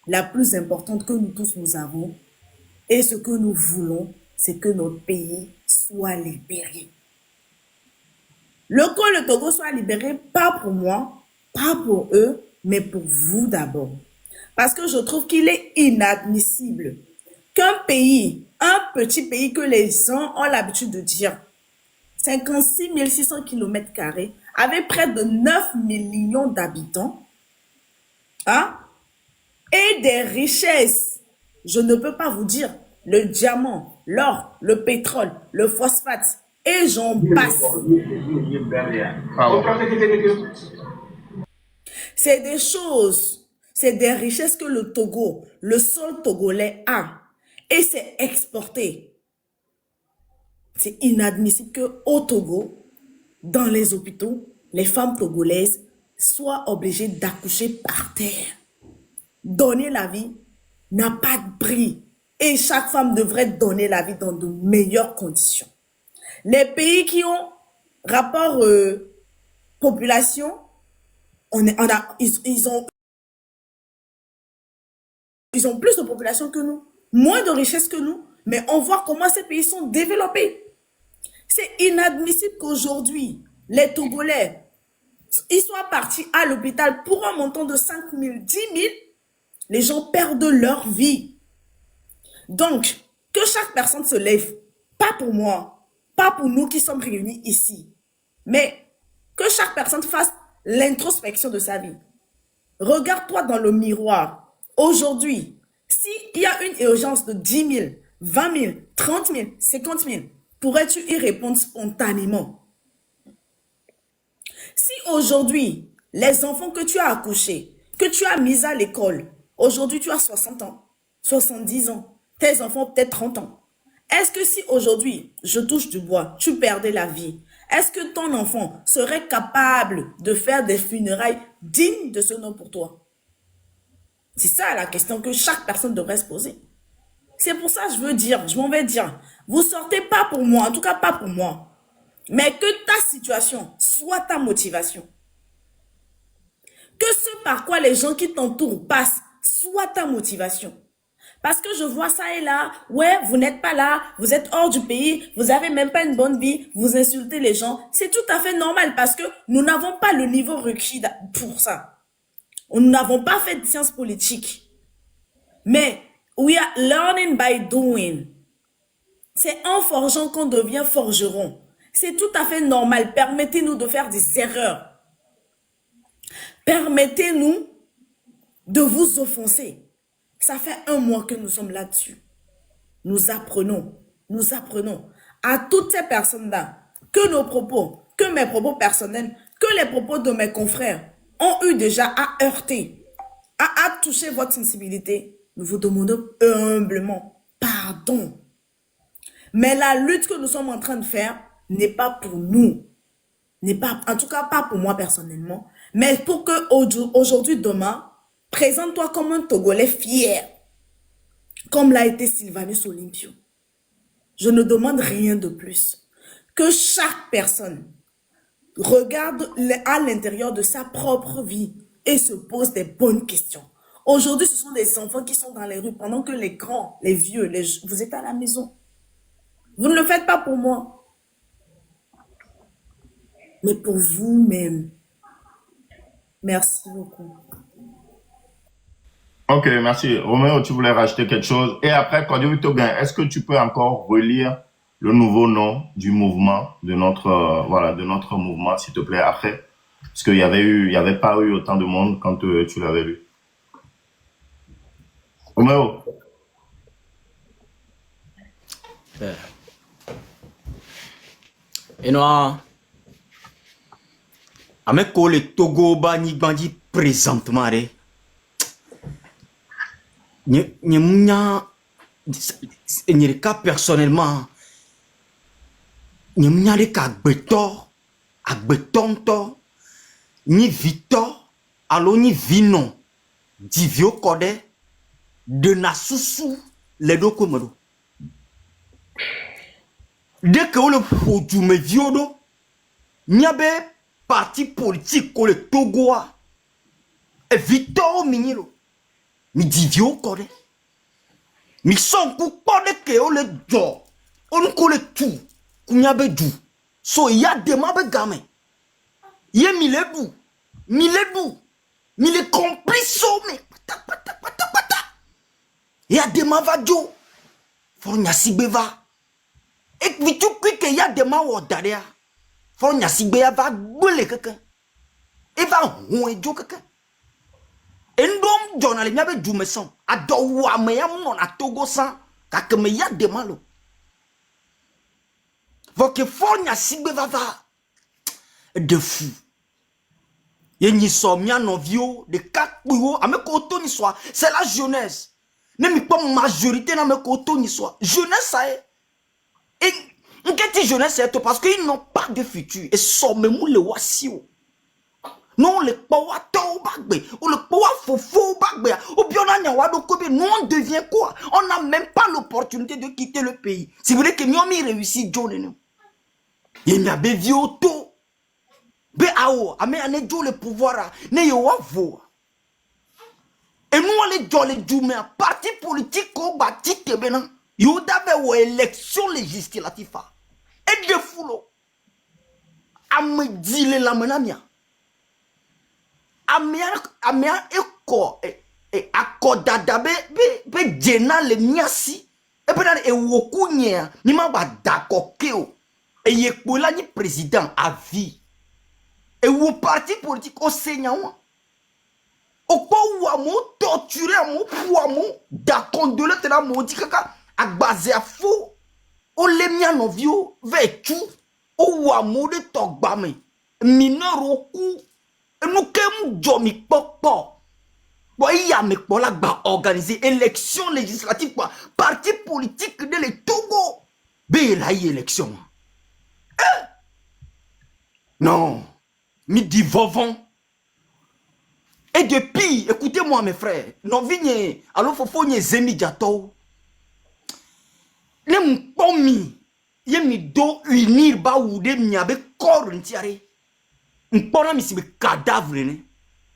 la plus importante que nous tous nous avons, et ce que nous voulons, c'est que notre pays soit libéré. Que le Togo soit libéré, pas pour moi, pas pour eux, mais pour vous d'abord. Parce que je trouve qu'il est inadmissible qu'un pays, un petit pays que les gens ont l'habitude de dire, 56 600 km², avec près de 9 millions d'habitants, hein, et des richesses, je ne peux pas vous dire, le diamant, l'or, le pétrole, le phosphate, et j'en passe. C'est des choses, c'est des richesses que le Togo, le sol togolais a. Et c'est exporté. C'est inadmissible qu'au Togo, dans les hôpitaux, les femmes togolaises soient obligées d'accoucher par terre. Donner la vie n'a pas de prix. Et chaque femme devrait donner la vie dans de meilleures conditions. Les pays qui ont rapport population, ils ont plus de population que nous, moins de richesse que nous, mais on voit comment ces pays sont développés. C'est inadmissible qu'aujourd'hui, les Togolais, ils soient partis à l'hôpital pour un montant de 5 000, 10 000, les gens perdent leur vie. Donc, que chaque personne se lève, pas pour moi, pas pour nous qui sommes réunis ici, mais que chaque personne fasse l'introspection de sa vie. Regarde-toi dans le miroir. Aujourd'hui, s'il y a une urgence de 10 000, 20 000, 30 000, 50 000, pourrais-tu y répondre spontanément? Si aujourd'hui, les enfants que tu as accouchés, que tu as mis à l'école, aujourd'hui tu as 60 ans, 70 ans, tes enfants peut-être 30 ans. Est-ce que si aujourd'hui, je touche du bois, tu perdais la vie, est-ce que ton enfant serait capable de faire des funérailles dignes de ce nom pour toi? C'est ça la question que chaque personne devrait se poser. C'est pour ça que je m'en vais dire, vous sortez pas pour moi, en tout cas pas pour moi, mais que ta situation soit ta motivation. Que ce par quoi les gens qui t'entourent passent soit ta motivation. Parce que je vois ça et là, ouais, vous n'êtes pas là, vous êtes hors du pays, vous avez même pas une bonne vie, vous insultez les gens. C'est tout à fait normal parce que nous n'avons pas le niveau requis pour ça. Nous n'avons pas fait de sciences politiques. Mais we are learning by doing. C'est en forgeant qu'on devient forgeron. C'est tout à fait normal. Permettez-nous de faire des erreurs. Permettez-nous de vous offenser. Ça fait 1 mois que nous sommes là-dessus. Nous apprenons à toutes ces personnes-là que nos propos, que mes propos personnels, que les propos de mes confrères ont eu déjà à heurter, à toucher votre sensibilité. Nous vous demandons humblement pardon. Mais la lutte que nous sommes en train de faire n'est pas pour nous. En tout cas, pas pour moi personnellement. Mais pour que aujourd'hui, demain, présente-toi comme un Togolais fier. Comme l'a été Sylvanus Olympio. Je ne demande rien de plus. Que chaque personne regarde à l'intérieur de sa propre vie et se pose des bonnes questions. Aujourd'hui, ce sont des enfants qui sont dans les rues pendant que les grands, les vieux, vous êtes à la maison. Vous ne le faites pas pour moi, mais pour vous-même. Merci beaucoup. Ok, merci. Roméo, tu voulais rajouter quelque chose. Et après, Kodiou Togain, est-ce que tu peux encore relire le nouveau nom du mouvement, de notre mouvement, s'il te plaît, après? Parce qu'il y avait pas eu autant de monde quand tu l'avais lu. Roméo. Et non, avec le Togo bani bandi présentement, n'y cas personnellement, n'y a les cas agbeton, ni vito, alors ni vino, divio code, de nasusu, les deux comme dès que le produit me viodo, n'y a pas parti politique que le Togo a, et vito minilo. Mi divio kode mi son ku kode ke o le do on ko le tu kunya be du so ya de ma be game ye mi le complice me pata ya de ma va jo for nya sibeva et vitu ke ya de ma wo daria for nya sibeva va gbole keke e va ho jo keke endom journal nyabe dumeson adowa me ya mon atogo san ka me ya de malo voke fonya sigbe vava de fou ye ni somia novio de kakpuo ameko to ni soir c'est la jeunesse ne mi pas majorité na me ko to ni soir jeunesse ça est et ngeti jeunesse c'est parce qu'ils n'ont pas de futur et somme mou le wasio Non, le powa to bagbe, ou le powa fofo bagbe, ou bien on a nyawado kobe, nous on devient quoi? On n'a même pas l'opportunité de quitter le pays. Si vous voulez que nous ayons réussi, John, il y a des vieux auto. Be awo, ame ane jo le pouvoir, ne yo wa vo. Et nous on les jo le jume, parti politique ko bati kebena, yo dave wo élection législative. Et de foulo. Ame dile la menamia. Amea eko akodada be jena le niasi. E pe na e woku nyea, ni ma ba dako keo. E ye kpola ni président à vie. Et où parti politique au Seigneur, au quoi où à mon torturé à mon pour à mon d'accord de l'autre là mon dit kaka à base à faux au lemia no vieux vêtu au à mon de togbame mineur au cou et nous kem jomi popo bon il y a mes pola ba organiser élection législative quoi parti politique de le Togo be la élection non mi dit vovon. Et depuis, écoutez-moi mes frères, non vigne, alors faut nye zemi jato. Le mpomi, ye mi do unir ba oude mi abe corps ntiare. Mpona mi sibe cadavre ne.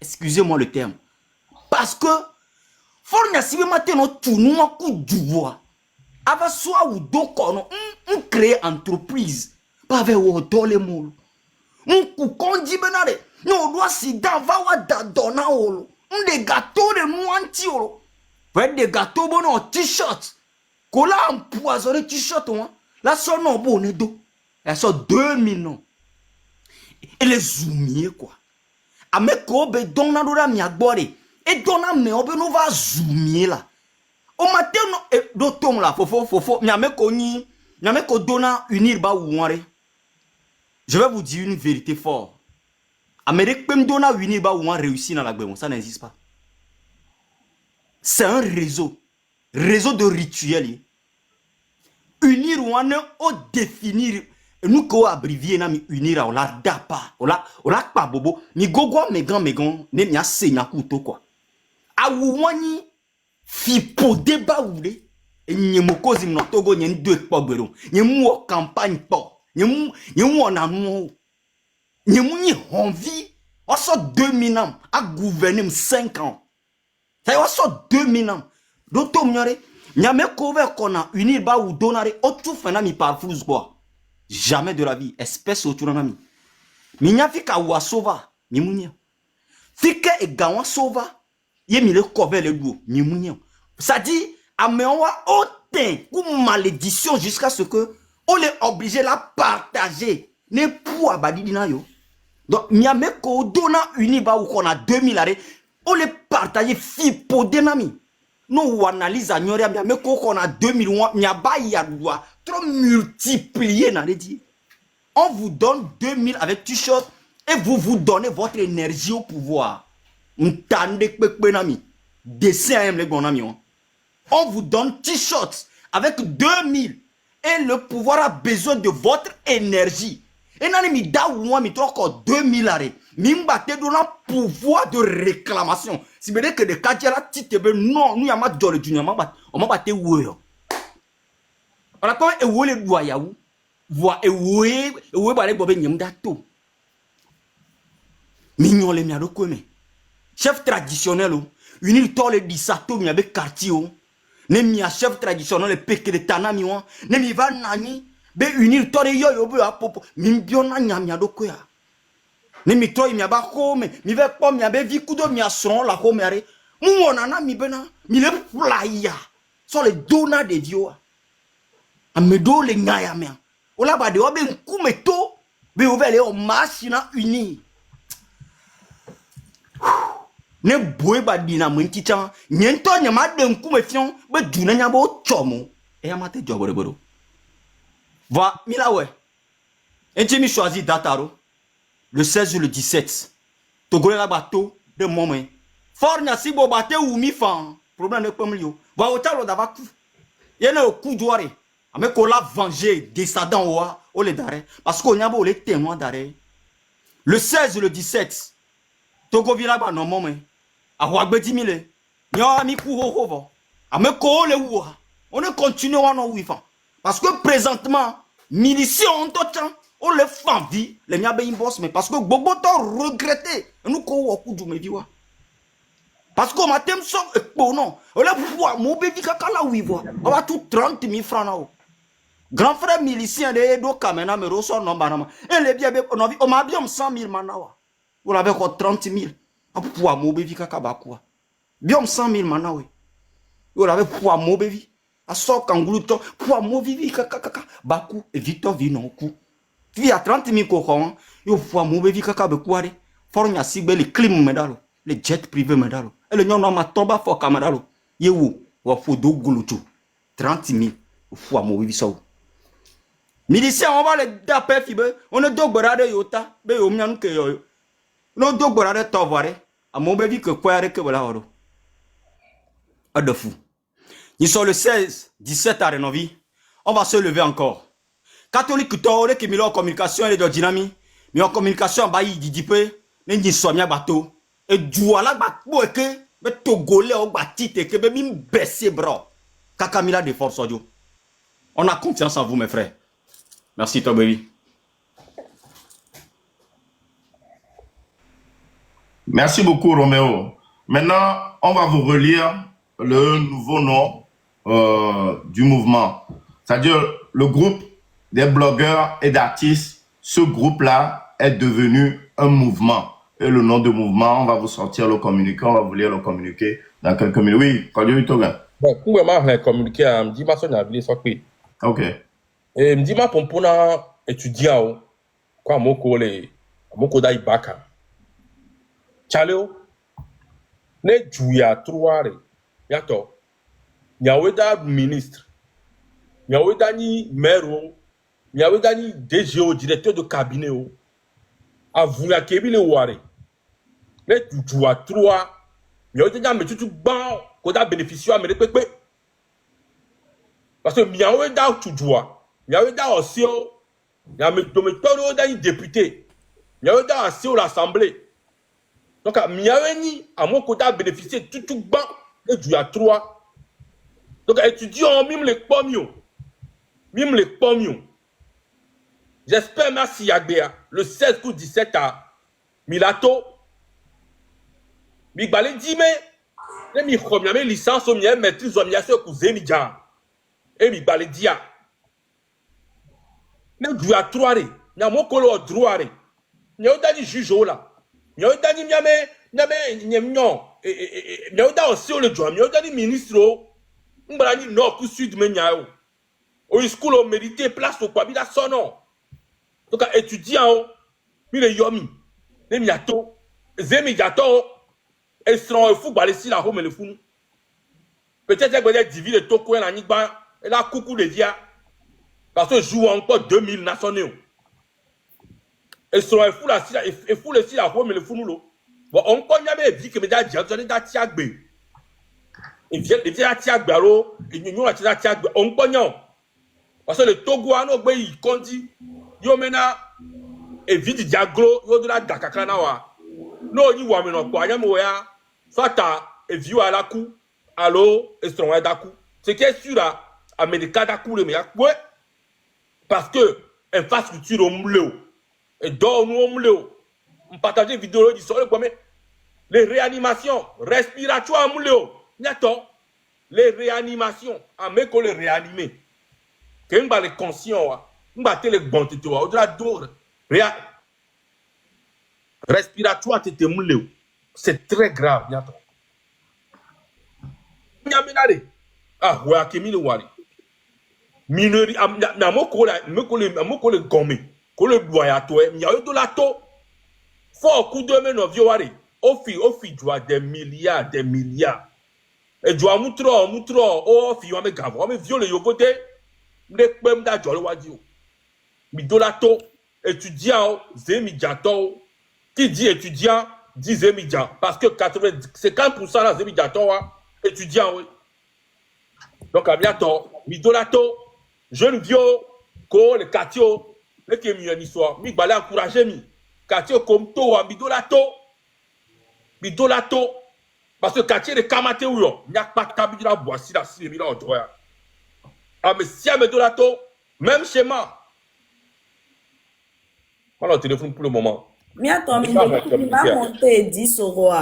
Excusez-moi le terme. Parce que fornya sibe mateno tunuma ku duwa. Ava soit ou do kono, on crée entreprise. Pas avec ou dole molo. On kondi benare no doit si va wa da dona olo on des gâteaux de mouanti olo ouais des gâteaux bon en t-shirt kola empoisonné t-shirt hein la son non bon do elle sort 2000 non et les zoomier quoi ameko be dona do la mi agbore et dona me obe no va zoomier là au matin no e do tom là fofo mi ameko ni mi ameko dona unir ba ouare. Je vais vous dire une vérité forte. Amérique peut me donner une ba où on réussit dans la guerre, ça n'existe pas. C'est un réseau de rituels. Unir ou on définir, nous qu'on abbrévier na mi unir on la dapa, on la pas bobo, mi gogo megan ne mi a senya kuto quoi. A wani fipo débat ou de, et n'y moko zim no Togo n'y deux pas beron, n'y mo campagne pas. Nous on a nous envie on sort 2000 ans à gouverner 5 ans ça on sort 2000 ans d'autres m'yore nyame couvert qu'on a uni ba ou donare autre fena mi parfuse quoi jamais de la vie espèce autour nami minya fika wa sova mi munya fika e gawa sova ye mi le couvert le duo mi munya ça dit amewa otin ou malédiction jusqu'à ce que on est obligé de la partager. Ne pour abadidina yo. Donc, nyame ko dona uni ba ou qu'on a 2000 arrêts. On les partager fipo denami. Nous analyse à nyore nyame ko qu'on a 2000 nyaba ya doit trop multiplier na dit. On vous donne 2000 avec t-shirt et vous donnez votre énergie au pouvoir. M'tande kpekpe nami. Dessin les bonami. On vous donne t-shirt avec 2000. Et le pouvoir a besoin de votre énergie. Et nan mi da ou moi mi encore 2000 arrêts. Mi mbate donne pouvoir de réclamation. Si vous voulez que de kadjala titebe non, nous yama jole junior on m'a batté oué. On a quand même oué le doigt yaou. Voix oué balé bobe nyem dato. Mignon le miado kome. Chef traditionnel ou. Unil tole di sato mi abe quartier ou. Ne mi a chef traditionnel le peke de tanami wan ne mi va nani be unir tore yo be apopo mi biona nyamia do koya ne mi toy mi aba home mi ve po mi abe vi kudo mi asron la home are mu wona na mi bena mi le playa so le dona de dio a me do le ngaya me o la ba de obe nkume to be o vele o machina uni ne boy ba dina mwinti chan nyento nyama de nkume fion be duna nyabo chomo e amate jobore boro va mila ouais et mi choisi dataro le 16 ou le 17 togole la bateau de moment fornya sibo bate ou mi fan problème ne pas mlio va au talo dava coup yena o coup doire ame ko la venger descendant o le dare parce qu'on nyabo le témoin d'arrêt le 16 ou le 17 Togo villa ba non moment. A Wagbe 10 000. Nyo mi ku ho ho vo. A me ko le ou. On ne continue à non oui. Parce que présentement, miliciens ont autant. On les fait en vie. Les miens ben boss. Mais parce que Bobo t'a regretté. Nous ko wo ku du me viwa. Parce qu'on m'a t'aime son non. On a pouvoir mon bébé kaka la oui voix. On va tout 30 000 francs là. Grand frère milicien de do kamena me reçoit non banama. Et les bien on m'a bien 100 000 manawa. On avait quoi 30 000. On pouvoir mon bébé kaka ba quoi. Bien 100 000 manawa. On avait pouvoir mon bébé. A so kanguluto pouvoir mon bébé kaka baku et Victor vit non coup. Tu à 30 000 kokon. Yo pouvoir mon bébé kaka be quoi de. Fornya sigbe les clim medalo. Les jets privés medalo. Et le nyon ma tomba for camaralo. Yewu wa fodo gulutu 30 000 fois mo wibi so. Miliciens on va les daper fibe. On ne dogborade yota be yo mnyanu ke yo. No dogborade tovare. A mo bevi que quoi que voilà oro. A de fou. Ils sont le 16, 17 à Renovi. On va se lever encore. Catholique tore qui milo communication et de dynamique. Mais en communication ba yi didipe. Ne ni somia bateau. Et douala bakbo que mais Togolais au batite que même baisser bras. Kakamila de force audio. On a confiance en vous mes frères. Merci Tobevi. Merci beaucoup Roméo. Maintenant, on va vous relire le nouveau nom du mouvement. C'est-à-dire le groupe des blogueurs et d'artistes. Ce groupe-là est devenu un mouvement. Et le nom de mouvement, on va vous sortir le communiqué, on va vous lire le communiqué dans quelques minutes. Oui, quand il y a bon, pour moi, communiqué, je me dis, je vais sortir. Ok. Et je me dis, pour étudiant, quoi, moko da ibaka. Chaleo, ne juya trouare, yato, nyaweda ministre, nyaweda ni maire, nyaweda ni DGO, directeur de cabinet, avouya kebile ware. Ne juya trouare, nyaweda me tutu ban, koda bénéficiaire à me répéter. Parce que nyaweda tujua, nyaweda osio, nyaweda ni député, nyaweda osio l'assemblée. Donc, miaweni à mon côté bénéficier tout bas et du à 3. Donc, étudiants, même les pommions. Même les pommions. J'espère, merci Yagbea, le 16 août 17 à Milato. Mi balé dit, mais, mi chomyame licence au mien, maîtrise au mien, ce que mi djan. Et mi balé dia. Mais du à 3, n'a mon colo droit. N'a pas dit juge là. Miao dani miao da aussi le joie miao dani ministre mbrani nord ou sud menyao au school au mérité place au quoi bila sono donc étudiant mi le yomi ne miato zemi gato estran e football ici la home le fou peut-être que des divi de toko na nigba et la coucou de dia parce que joue encore 2000 nationaux. Et sur un fou là, et fou le si la roi mais le fou nous bon on connaît bien vie que me da dia tu da tiagbe et vient tiagbe alors et nous la tiagbe on connaît parce que le Togo ano gbe il kondi yo mena et vidi diaglo yo de la dakaka na wa no ni wa me no kwa nya mo ya fata et viu à la coup allo et son da coup c'est qui est sûr là America da coup le me parce que infrastructure au mleo et donc nous on partage vidéo du soir les réanimations respiratoires les réanimations à me que les réanimer que on va les conscients on va les bons toi au-delà d'or respiratoire c'est très grave ah ouais akemi wali minerie na moko le gomme ko le doya to e mi ayo la to fo ku de me no vioware o fi doa des milliards e doa mutro o fi wa me gavo o me viole yogote ne pem da jolo waji o mi do la to étudiant zemi jato qui dit étudiant dit zemi ja parce que 50% la zemi jato étudiant oui donc à bientôt mi do la to jeune vieux ko le katio le que mi histoire mi balé encourager mi quartier comme to wa bido la to bidolato parce que quartier de Kamate ou yo n'y a pas kabila boisi la si mi la ojoya ah mais si me dolato même schéma voilà téléphone pour le moment Mais attends, mais il va monter 10 euros.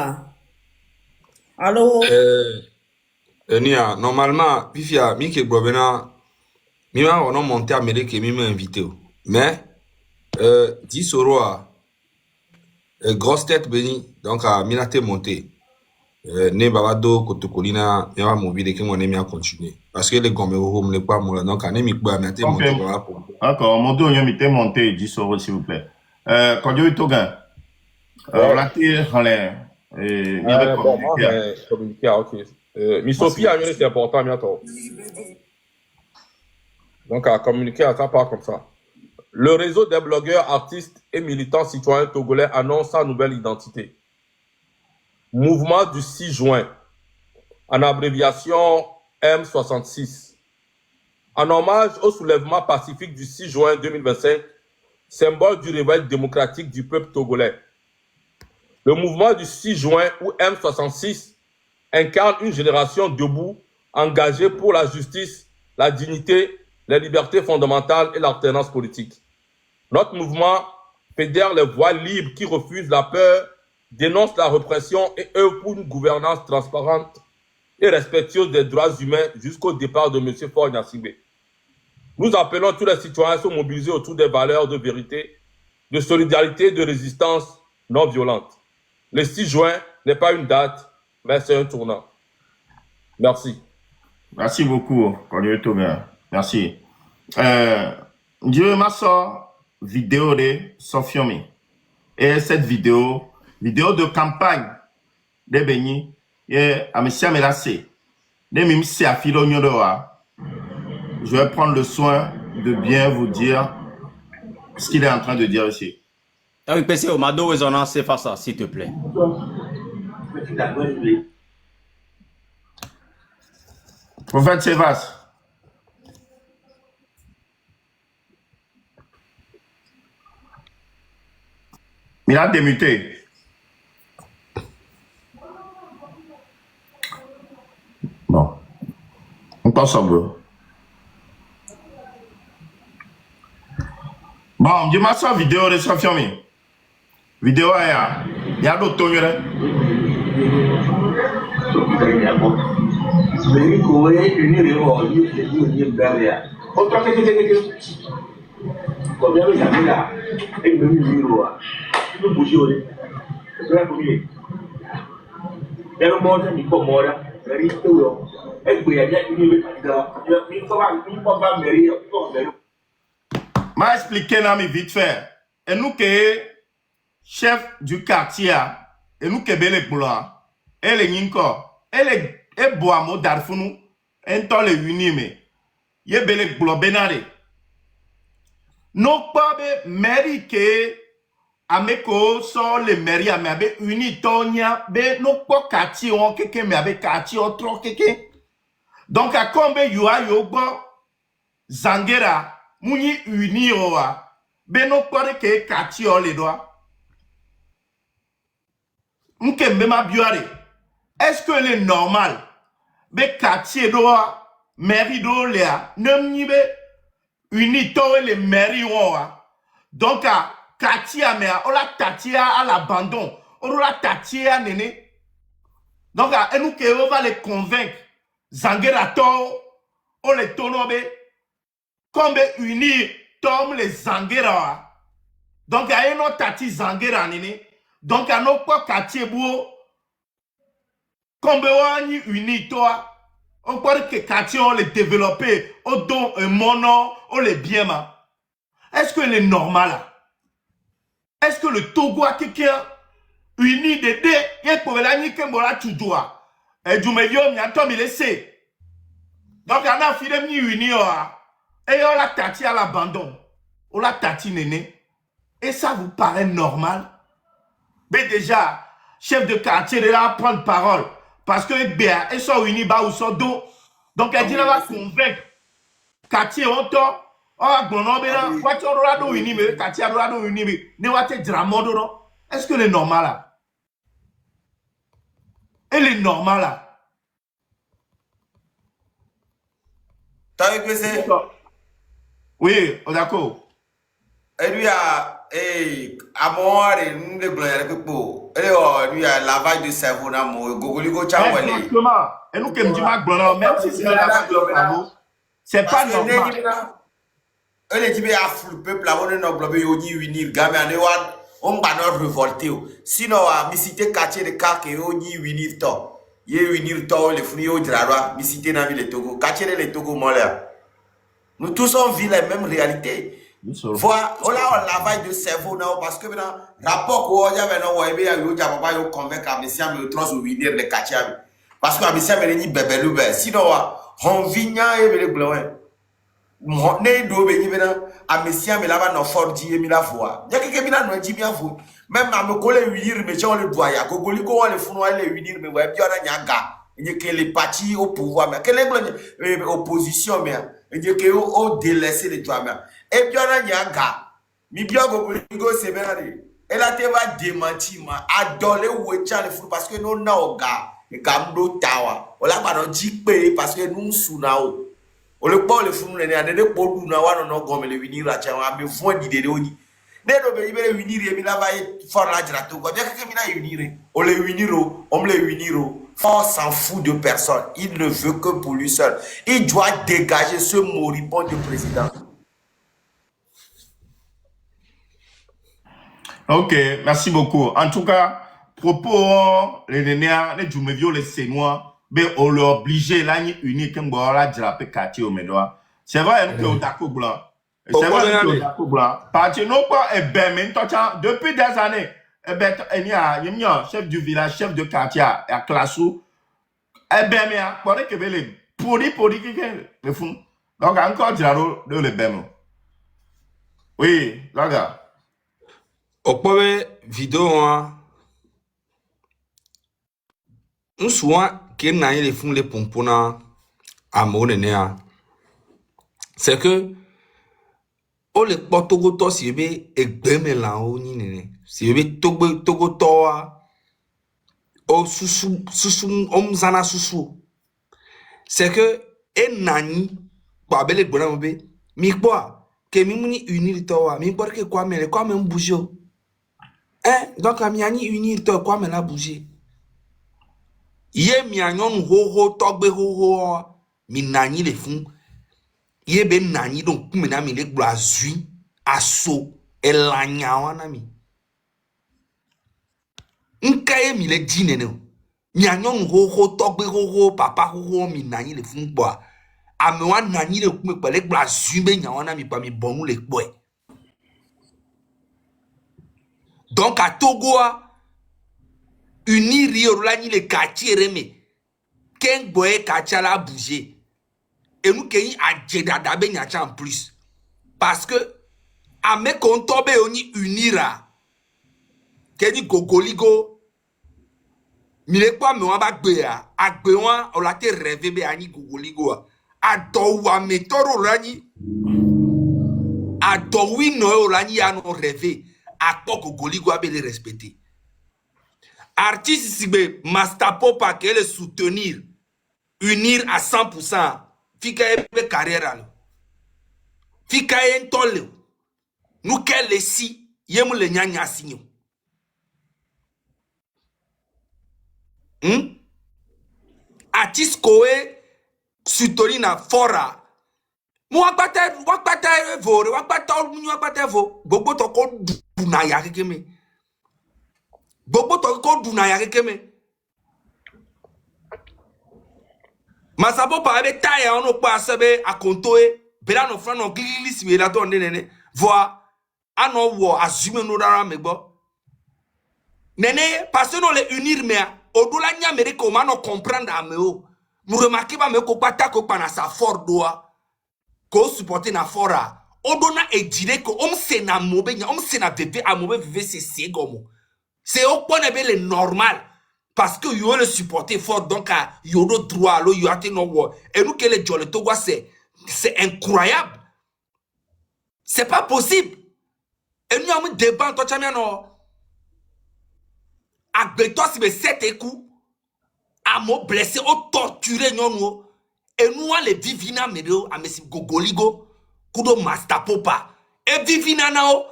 Alors, Nia, normalement, Pifia, mi ke brobena, mi va on monter à mêler que mi m'a invité. Mais 10 euros grosse tête béni, donc à minate monté. Ne babado kotokolina, mi va mobile que mon ami a continué. Parce que les gomero n'est pas mon donc à ne mi pas minate monté. D'accord, mon dos y a monté 10 euros s'il vous plaît. Quand je toga, la terre, bon, moi, communiquer, ok. Misopi a c'est important, bientôt. Donc, à communiquer à ça, pas comme ça. Le réseau des blogueurs, artistes et militants citoyens togolais annonce sa nouvelle identité. Mouvement du 6 juin, en abréviation M66. En hommage au soulèvement pacifique du 6 juin 2025, symbole du réveil démocratique du peuple togolais. Le mouvement du 6 juin, ou M66, incarne une génération debout, engagée pour la justice, la dignité, les libertés fondamentales et l'alternance politique. Notre mouvement fédère les voix libres qui refusent la peur, dénonce la répression et œuvre pour une gouvernance transparente et respectueuse des droits humains jusqu'au départ de M. Faure Gnassingbé. Nous appelons tous les citoyens à se mobiliser autour des valeurs de vérité, de solidarité et de résistance non violente. Le 6 juin n'est pas une date, mais c'est un tournant. Merci. Merci beaucoup, Cornelius Toga. Merci. Je m'a sort vidéo de Sofiomi. Et cette vidéo de campagne de Beni, et à M. Melase, de Mimsi Afilo Nyodoa, je vais prendre le soin de bien vous dire ce qu'il est en train de dire ici. Ah oui, PC, Mado résonance, c'est ça, s'il te plaît. Prophète Sévas. Il a démuté. Bon. On passe en bleu. Bon, je m'a sa vidéo de Sofiomi. Vidéo il y a d'autres tonnes. M'a expliqué là, mais vite fait. Et nous que chef du quartier, et nous que belle blanc, et les ninko, et boamo darfunu, et tous les unime, y belle blanc benare. Non pas be mairie que ameko so le mairie amabe uni tonya be no pas quartier on keke me abe quartier on trop keke. Donc à combien you a yobo zangera muni uni oa be no pas que quartier on les doigts. Est-ce que c'est normal que quartier doit mairie do lea nemnibe unito les mairie wa donc quartier mea ola tatia à l'abandon ola tatia nene donc et nous que on va les convaincre zangera to o les tonobe comme unir tom les zangera donc a no tati zangera nene. Donc, à nos pas quartier beau, comme on y unit toi, on croit que quartier on les développer, on donne un mono, on les bien ma. Est-ce que c'est normal? Est-ce que le Togo a quelqu'un uni de deux, il y a pour la nuit que moi tu dois. Et du meilleur, il y a Tom il essaie. Donc, on a filé ni uni et on l'a tati à l'abandon, on l'a tati néné. Et ça vous paraît normal? Mais déjà, chef de quartier de là prendre parole. Parce que bien, ils sont unis bas ou sont dos. Donc elle dit là va convaincre. Quartier on tort. Oh, bon non, mais là, voiture là do unis mais quartier là do unis mais ne va te dire modo non. Est-ce que c'est normal là? Elle est normale là. T'as vu que c'est? Oui, d'accord. Et lui a, à moi, nous les blancs, lui a lavage de cerveau dans mon gogoligo chawale. Exactement. Et nous, comme dit Marc Blanc, même si c'est le lavage de cerveau, c'est pas normal. Elle est dit à fou le peuple, là, on est dans le bloc, unir, gamin, on va nous révolter. Sinon, à misité quartier de Kak et on y unir toi. Y unir toi, les fruits au drara, misité dans le Togo, quartier de le Togo, moi nous tous on vit les mêmes réalités. Voilà, on lavage de cerveau non parce que maintenant rapport qu'on a maintenant on est bien yo papa yo convaincre à monsieur me trans ou venir le quartier parce que monsieur me ni bébé le bébé sinon on vigna et le blanc né do be ni maintenant à monsieur me là-bas no fort dit mi la voix il y a quelqu'un mina no dit bien vous même à me coller unir mais on le doit ya gogoli ko on le funu le unir mais ouais bien na nyaga il que les partis au pouvoir mais que les opposition mais il que au délaisser les toi mais et bien na nyaga mi bien gogoligo c'est bien elle a te va démentir ma adoler ou échar le fou parce que nous na oga et gamdo tawa on l'a pas non dit parce que nous sunao on le pas le fou nous ne ade de podu na wa no gomme le venir a chawa me fond d'idée oni ne do be ibere unir mi la va fort la jrato ko bien que mi na unir on le uniro on le uniro. On s'en fout de personne. Il ne veut que pour lui seul. Il doit dégager ce moribond de président. Ok, merci beaucoup. En tout cas, propos les nénéas, les Djoumevio, les Sénois, ben on leur obligé là ni unique comme voilà draper quartier au Médois. C'est vrai que au Dako blanc. C'est vrai que au Dako blanc. Parce que non pas et ben mais depuis des années. Eh ben il y a chef du village, chef de quartier à Classou. Eh ben mais pour que les poli qui le font. Donc encore dire de le ben. Oui, là gars. Okpobe vidéo hein. Nous souvent que n'a les font les pompona à monena. C'est que o le togo to si be egbeme la o ni nene. Si be togo to o susu omzana susu. C'est que e nani kwa bele gbona mo be mi kwa ke mi muni unir to wa mi por que kwa me bouger. Donc a miani unir to kwa me la bouger. Ye mi anyon ho togbe ho mi nani le fun. Ye be nani donc ku me na mi le glo azui aso elanya wana mi. Nka ye mi le dinene o. Mi anyon ho togbe ho papa ho mi nani le fun bo. A me wan nani le ku me pa le glo azui be nya wana mi pa mi bonu le gbo. Donc à Togo unir Riorani le quartier remé. Ken boye quartier la bouger. Et nous qui a djedada ben yacha en plus. Parce que à me kontobe oni unira. Keni gogoligo. Mile kwa me wamba gbea. A gbewan on la te rêvé be ani gogoligo. A dowa me toro rani. A dowi no rani ya no rêvé. A to gogoligo abe le respecter. Artiste Sigbe, Master Popa qui est le soutenir, unir à 100%. Fika ebe carrière. Fika en tolle. Nous quel si yemu le nyanya signo. Artiste koe soutenir na fora. Wakbate vore, wakbate vo. Bobo to ko duna ya kekeme. Bobo to ko duna ya kekeme. Masabo pa ebe taya ono pa sebe akontoe bela no fra no gilili si la to nene voa ano wo assume no dara megbo nene parce no le unir me odola nya America ma no comprendre ameo nous remarquer ba me ko pata ko pa na sa fort doa ko supporter na fora odona e dire ko se na mobe nya se na bébé amobe vive c'est gomo c'est au point de le normal. Parce que yo le supporter fort donc à yo le droit lo yo ate no wo et nous que les jolles to c'est incroyable, c'est pas possible et nous avons débat to chamia no agbeto si be 7 coups à me blesser, au torturer, non, et nous, les vivina, mais à me si gogoligo, kudo mastapopa, et vivina, nao,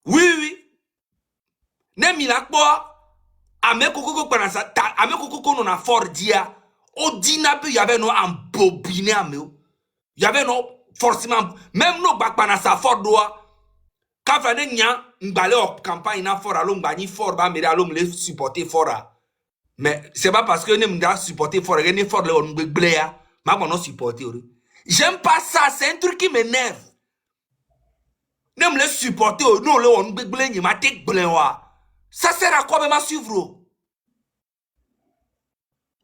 oui, ne milakbo, à me koko panasa, à me koko non a fort dia, au dinabu, y avait no en bobiné à me, y avait no forcément, même no bak panasa fort doa, quand fane nya, m'balé en campagne na fort, allons bani fort, ba, mais allons me supporter fort. Mais c'est pas parce que nous m'avons supporté fort, que nous fort le on bléa, mais on supporté. J'aime pas ça, c'est un truc qui m'énerve. Nous me supporter, nous le on blé, ni ma tête bléa. Ça sert à quoi même à suivre?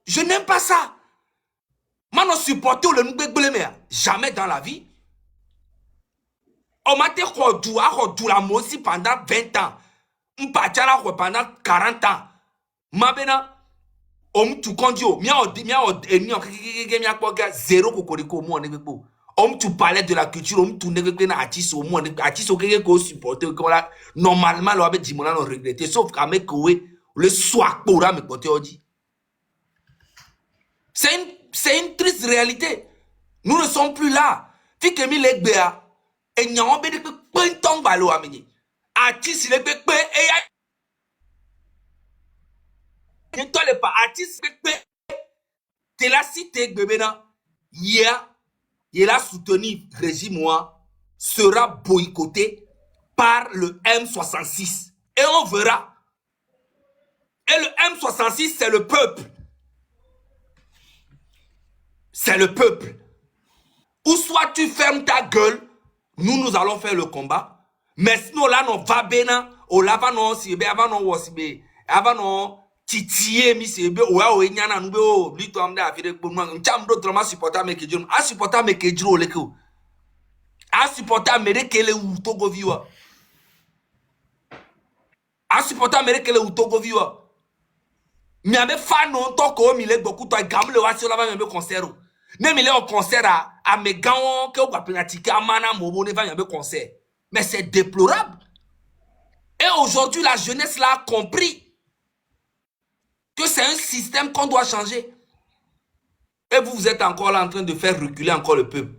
Je n'aime pas ça. Maintenant supporter le nous blé, mais jamais dans la vie. On m'a dit qu'on doit la mosi pendant 20 ans. On partit là pendant 40 ans. Ma bena. Tu conduis, zéro kokoriko mo ne bebo. Tu parlais de la culture, tu ne veux pas artiste au monde, artiste au que supporter normalement le avec Jimona non regretter sauf qu'avec le soir pour me côté odi. C'est une triste réalité. Nous ne sommes plus là. Fi que mi legbea et nyaon be de pe ton balo ameni. Artiste le pe e ne tole pas artiste te la cité bébéna hier il a soutenu régime moi sera boycotté par le M66 et on verra. Et le M66 c'est le peuple. C'est le peuple. Ou soit tu fermes ta gueule, nous allons faire le combat. Mais sinon là non va bena, o lava non si be avant non wosibe, avant non titié mi se be o nyana nu be o lito amda afire gbonu ncham do drama supporter me kejiro a supporter me kejiro leko a supporter me rekele u togo viwa a supporter me rekele u togo viwa mi abe fan non to ko mi le gboku to gamle wa si o lava me be concert o ne mi le au concert a me gawon ke o gba pratique amana mobo ne va me be concert mais c'est déplorable. Et aujourd'hui la jeunesse l'a compris que c'est un système qu'on doit changer. Et vous êtes encore là en train de faire reculer encore le peuple.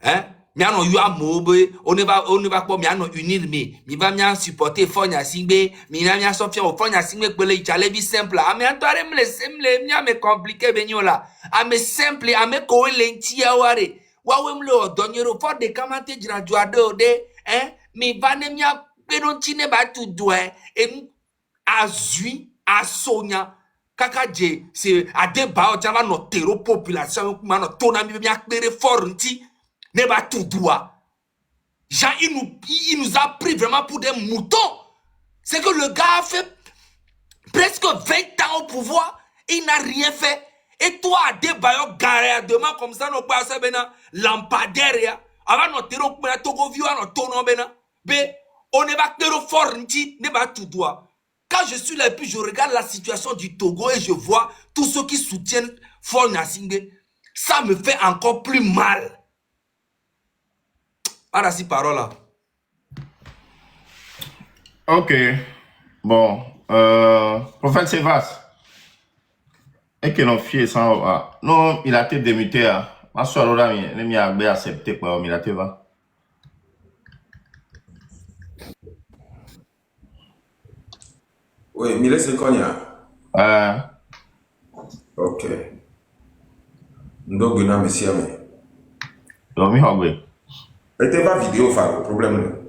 Hein? Mais on ne va pas unir, mais va bien supporter Fonya Singbe, mais va sortir au Fonya Singbe pour les chalébis simple. Ah, mais toi, me compliqué, là. Ah, mais simple, ah, mais quoi, l'entia, ware. Wawem le donnero fort de kamate graduado de, hein? Mais va ne mia, pérontine ba tout doigt, et à Zui, à Sonia. Kakaje c'est à débat au java notre terreau population mano tona mi bien clairer fort nti ne ba tout droit. Jean il nous a pris vraiment pour des moutons. C'est que le gars a fait presque 20 ans au pouvoir, il n'a rien fait. Et toi à débat garé demain comme ça no pas ça bena lampadaire avant notre terreau pour togo vieux notre tono bena be on ne va clairer fort nti ne ba tout droit. Quand je suis là et puis je regarde la situation du Togo et je vois tous ceux qui soutiennent Faure Gnassingbé, ça me fait encore plus mal. Voilà ces paroles-là. Ok. Bon. Prophète Sévas. Et que l'on fait ça. Non, il a été démuté. Ma soeur, il a accepté quoi. Il a été va. Oui, mais laisse le ok. Donc, il a monsieur. Donc, il a oublié. Et t'es pas vidéo, le problème.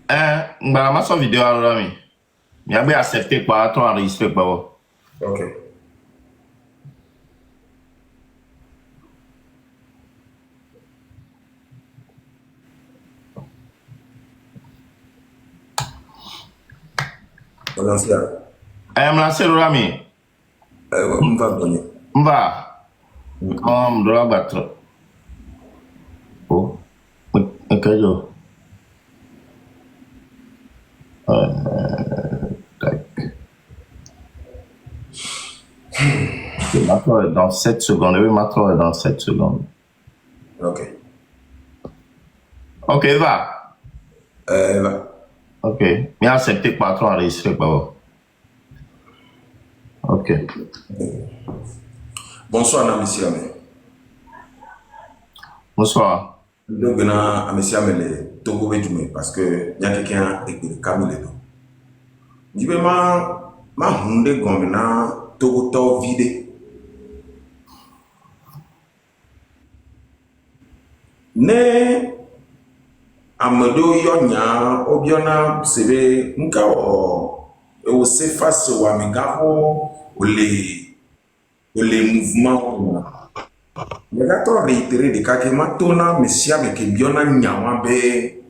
Ma soeur vidéo, alors, il a accepté quoi. Toi, enregistré quoi. Ok. On lance là. Me lancer le rami. On va donner. Va. On doit battre. Oh. Ok, yo. Tac. Ma tour est dans 7 secondes. Oui, ma tour est dans 7 secondes. Ok. Ok, va. Va. Ok. Mais accepté quoi, toi, enregistré quoi. Ok. Bonsoir, Namissi Amé. Bonsoir. Donc, Namissi Amé, le Togo Bédjoumé, parce que il y a quelqu'un qui est Camille. Je vais ma hunde gomena Togo to vide. Ne Amedo Yonya, Obiona, Sebe, Nka o se face au amigaho, les mouvements. Les gars, tu as réitéré des cas que maintenant, monsieur, mais que bien a nyawa be,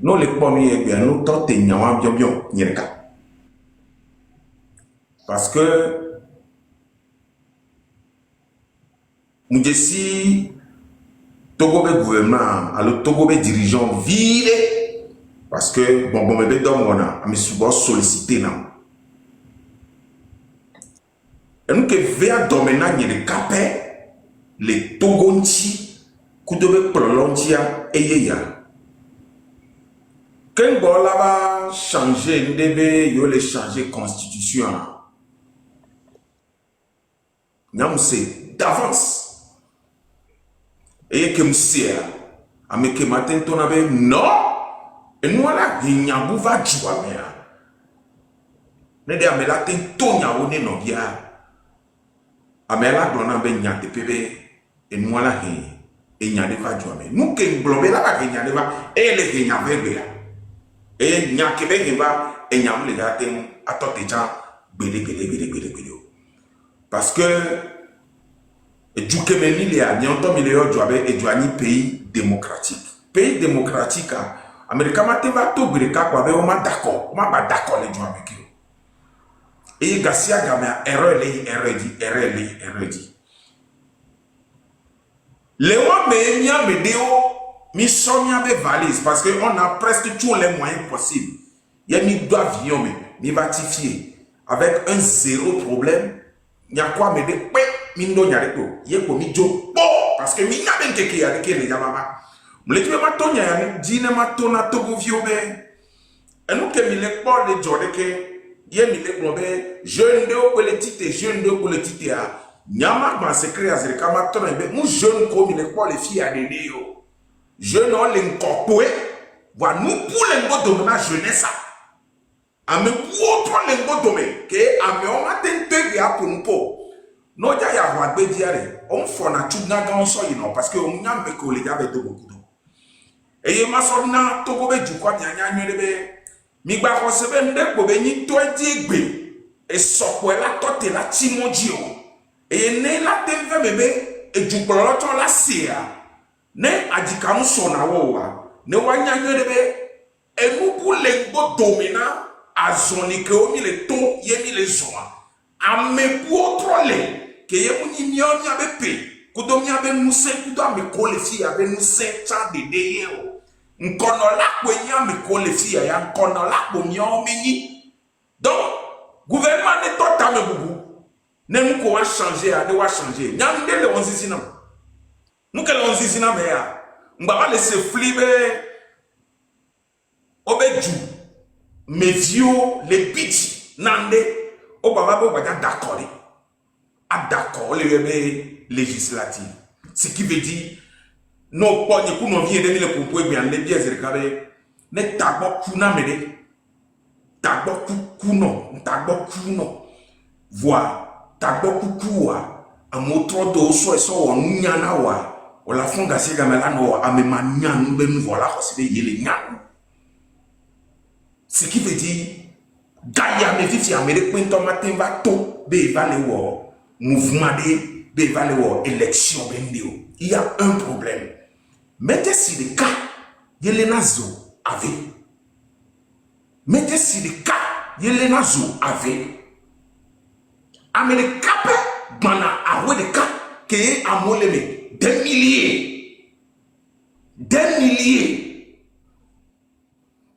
non les premiers, bien nous tente nyawa bien, nyereka. Parce que, si Togo be gouvernement, alors Togo be dirigeant vide, parce que, bon, mais be dom wana, mais souvent sollicité non. Et nous que vea domena nyereka pe, les Togonti, Koudobe Prolontia et Yeya. Quand on va changer, nous devons changer constitution. Nous c'est d'avance. Et que monsieur, à me que matin ton avait non, et nous là, il n'y a pas de joie mais. Ne de amela ten tonya one no bia. Amela dona be nyate pebe. Et nous là et n'y a pas joie mais nous que globé là il n'y a pas et les n'y a pas et n'y a que ben va et n'y a les gars à toi déjà bélé parce que du Kemeni il y a bientôt millions joie et joignit pays démocratique Américain matin va tout greka quoi ben on m'a d'accord les joie avec eux et Garcia Gamia erreur dit Léon Ménia Médéo, Missomia be valise parce qu'on a presque tous les moyens possibles. Il y a mis deux avions, mais vatifié avec un zéro problème. Il y a quoi m'aider? Mindo nyareko. Il y a quoi mijo? Parce que mina bente qui a avec les gamama. M'lete ma tonya yani dîner ma tona togo viobe. Et nous que mille pas de jodeke. Il y a mille globe jeune de politique jeune de politique a. Nyama ma secret à zéro kama tona be mu jeune comme il est pas les filles à dédé yo jeune on l'incorporé voilà nous pour les mots de la jeunesse à me pour les mots de que à me on matin te ya pour nous po no ja ya wa be diare on fo na tu na gan so you know parce que on a me ko les gars be de beaucoup et ma so na to go be du kwa nya nywele be mi gba ko se be nde ko be ni to di egbe e so ko la to te la timoji o et ne la temve bébé et du proloton la sia ne adikamu sona wowa ne wanya nywebe et nous pour les go domina azoni ke omi le to yemi le zoa ame pour trole ke yemu ni nyonya bepe kudomia be muse kudo ame ko le fi abe muse cha de deyeo nkono la kwenya me ko le fi ya nkono la ko nyomi ni donc gouvernement ne to ta me bubu ne nous qu'on va changer, on va changer. N'y a pas de l'onzizina. Nous que l'onzizina mais on va laisser flipper au bedju. Mes vieux, les petits, nande, on va d'accord. À d'accord, les bébés législatifs. Ce qui veut dire, non, pas ni qu'on vient de le proposer bien les pièces de carré. Ne t'abord kuna mede. T'abord kuno, t'abord kuno. Voilà. Tagbo kukua amotro do so eso wonu nyana wa wala funga se gamela no amema nyanu be nu voilà ko se yele nyanu ce qui veut dire gaia me fifi amere kwento matin va to be vale wo mouvement de be vale wo élection bendio il y a un problème mettez si le cas Yelena Zo avait mettez si le cas Yelena Zo avait Amene kape bana awe de ka ke amoleme des milliers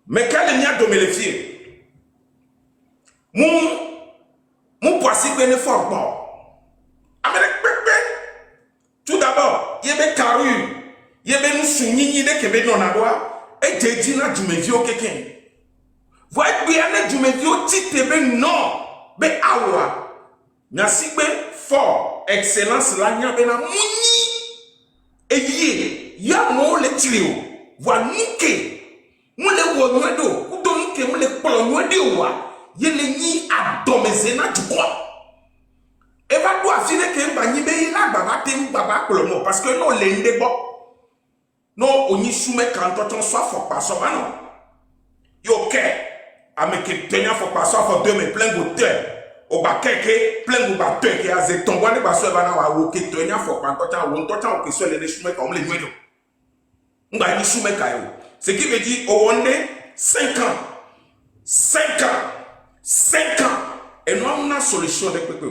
mais quand il y a de me fier mon poisson ben fort bon amene pepe tout d'abord yebe karu yebe nous sunyi de kebe non aboa et jeji na jumevio keken voit bien na jumevio titebe non be awa Nyasigbe fort excellence la nyabena muni eye ya mo le trio wa nuke mo le wo nwedo udo nuke mo le polo nwede wa ye le nyi adomeze na jukwa eva do afine ke mba nyi be na baba tem baba polo mo parce que no le ndebo no onyi sume kan toton so fo pa so ba no yo ke ameke tenya fo pa so fo de me plein goûter o ba keke plein ba teke aze tongo ne ba so ba na wa wo ke tenya fo pa tocha o ke so le sume ka o le nwedo ngba ni sume ka yo ce qui veut dire au Rwanda 5 ans 5 ans et nous avons une solution de pépé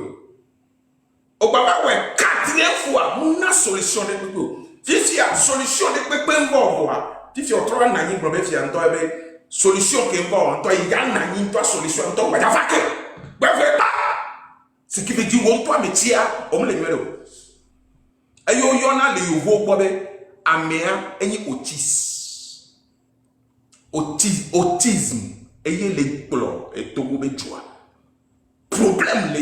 au baba ouais 4e fois nous avons solution de pépé si y a solution de pépé on va si on trouve na ni problème si on trouve solution que on toi il y a na ni toi solution on toi va faire ce qui veut dire on toi métier on le numéro ayo yona le yovo bobe amea eni autisme eye le plo et togo be joie problème le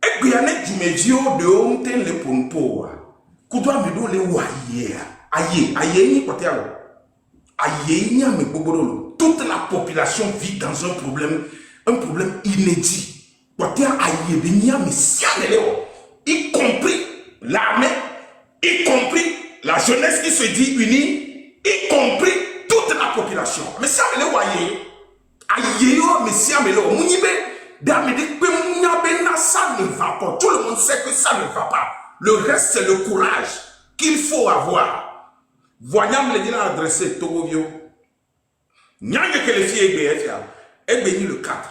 egbiane jumevio de onten le pompo kudwa medo le waye aye ni kote alo aye ni ame gbogboro toute la population vit dans un problème inédit kote aye be ni ame siamele y compris l'armée y compris la jeunesse qui se dit unie y compris toute la population mais ça me le voyez aye yo mais ça me le munibe d'amede pe munyabe na ça ne va pas tout le monde sait que ça ne va pas le reste c'est le courage qu'il faut avoir voyant me le dire adressé Togovio nyange que les filles egbe ni le 4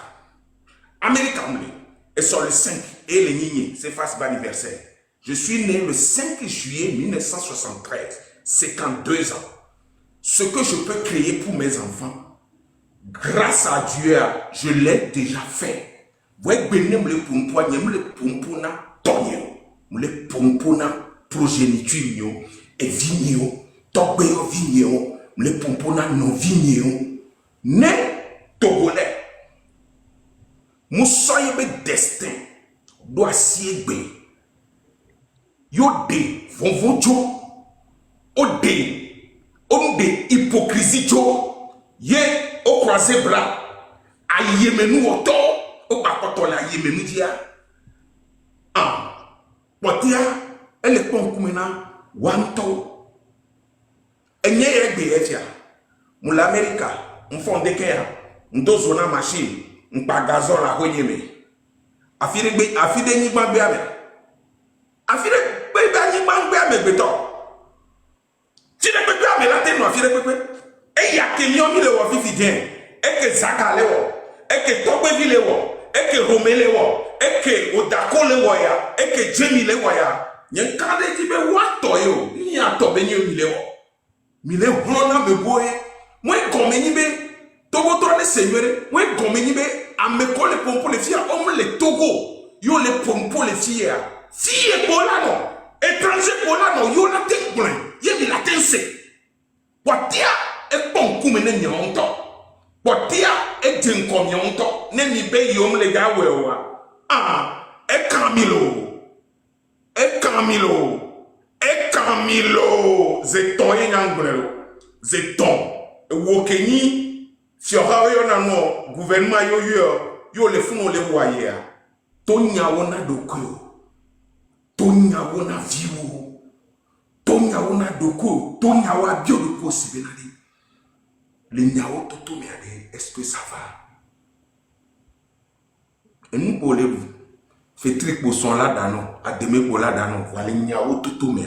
américain et sur le 5 et les nini c'est face anniversaire. Je suis né le 5 juillet 1973, 52 ans. Ce que je peux créer pour mes enfants, grâce à Dieu, je l'ai déjà fait. Vous voyez, le pompona, le pompona progéniture, et vigno, tobéo vigno, le pompona non vigno, né togolais. Moussoye destin, doit s'y yo de vonvonjo on de hypocrisie jo ye o croiser bras aye menu oto o bakoto la aye menu dia potia ele pon kumena wanto enye egbe etia mu l'América mfonde kea ndozo na machine mpa gazon la honyeme afide ni gbagbe ame afide ni mangbe amegbeto ti de pepe amela te no afire pepe e ya ke mi omi le wo fifi den e ke zaka le wo e ke togbe vi le wo e ke rome le wo e ke odako le wo ya e ke jemi le wo ya nyen kade ti be wa to yo ni ato be ni omi le wo mi le blona me boye mo e ko me ni be togo to le seigneur mo e ko me ni be ameko le pompo le fia om le togo yo le pompo le fia fille bolano étranger bolano yo la tengwen ye mi la tense potia e bon kumene nyonto potia e denko nyonto ne mi be yom le ga wewa e Camilo zeton ye nyangbrelo zeton e wokeni fiora yo na no gouvernement yo le funu le voyer to nyawo na dokyo Tonya wona viwo, tonya wona doko, tonya wa bio de possible. Le nyawo toto me ade, est-ce que ça va? Et nous pour les fait trick pour son là dano, à demain pour là dano, voilà le nyawo toto me,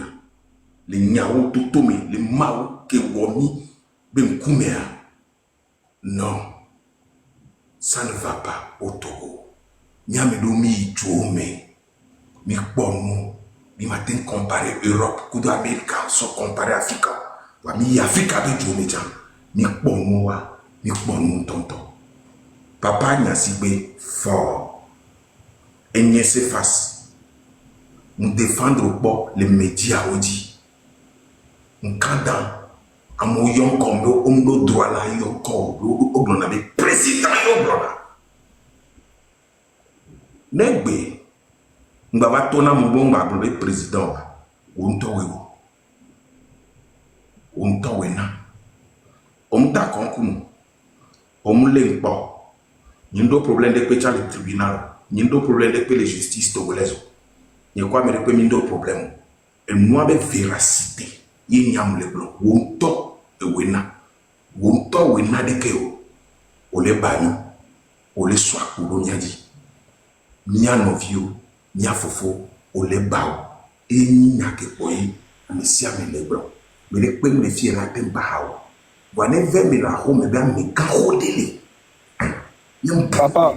le nyawo toto me, le mao que womi ben kumea. Non, ça ne va pas au Togo. Nyamedomi jome. Mi bon mi matin comparé Europe kudo America so comparé Afrique wa mi Afrique be jome jam mi bon wa mi bon tonton papa Nyasigbe fort et n'y se face nous défendre pas les médias odi on kanda amo yon comme on droit là yon ko o blona be président yon blona negbe Ngba tona mbo ngba le président. Onto wena. Omta konkunu. Omle ngba. Nindo problème de pecha le tribunal. Nindo problème de pe les justice togolaise. Ni quoi me de pe mindo problème. Et moi avec véracité. Yi nyam le blanc. Onto e wena. Onto wena de keo. Ole banyo. Ole swa kudo nyadi. Nya novio. Nya fofo. Ole bao. E ni nyake poyi. Me sia me le blanc. Me le pe me fie na tem bahao. Wane ve me la ho me ba me ka hodele. Papa,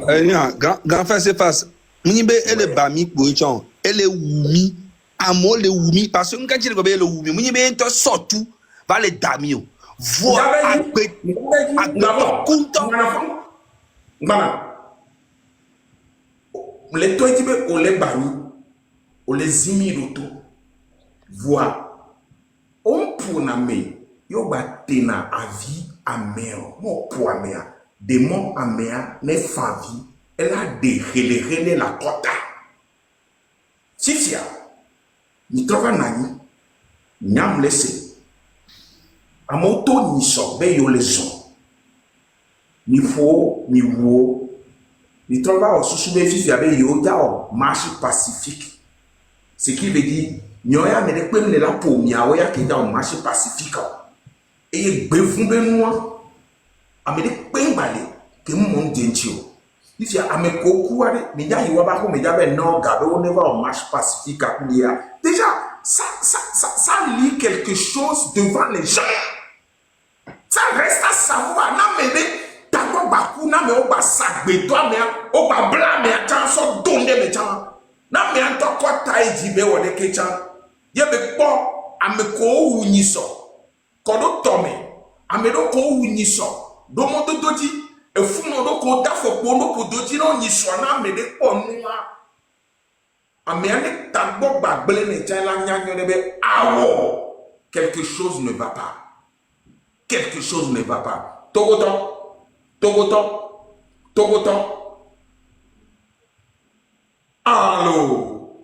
grand frère c'est face. Mnibe ele bami poichon. Ele wumi. Amo le wumi parce que quand tu le wumi, mnibe ento sortu va le damio. Voir agbe content. Le toi tibe o le bami. O le zimi roto. Voir. On pour na me. Yo ba tena avis amer. Mo pour amer. Démon améa ne favi, elle a dérélé la quota. Sifia, ni trova nani, nyam laissé. A moto ni so, be yo les gens. Ni fo, ni wo. Ni trova o susube fifia be yo ya o marche pacifique. Ce qui veut dire, nyoya me de kwem le la po miawo ya ke ya o marche pacifique. Et befumbe noa. Amede pembale ke mon dentio if ya ameko kuare me ya yiwa ba ko me ya be no ga be on va au marche pacifique à Koulia. Déjà ça lit quelque chose devant les gens. Ça reste à savoir na me de tako baku na me o ba sagbe to me o ba bla me tan so donde me tan na me an to ko tai ji be wo de ke chan ye be po ameko wunyi so kodo tome amedo ko wunyi so domo do doji e funo do ko da fo ko no ko doji no nyi so na me de po nua ame ane tagbo gbagbele ne chan la nyanyo de be awo quelque chose ne va pas, quelque chose ne va pas. Togoton allô.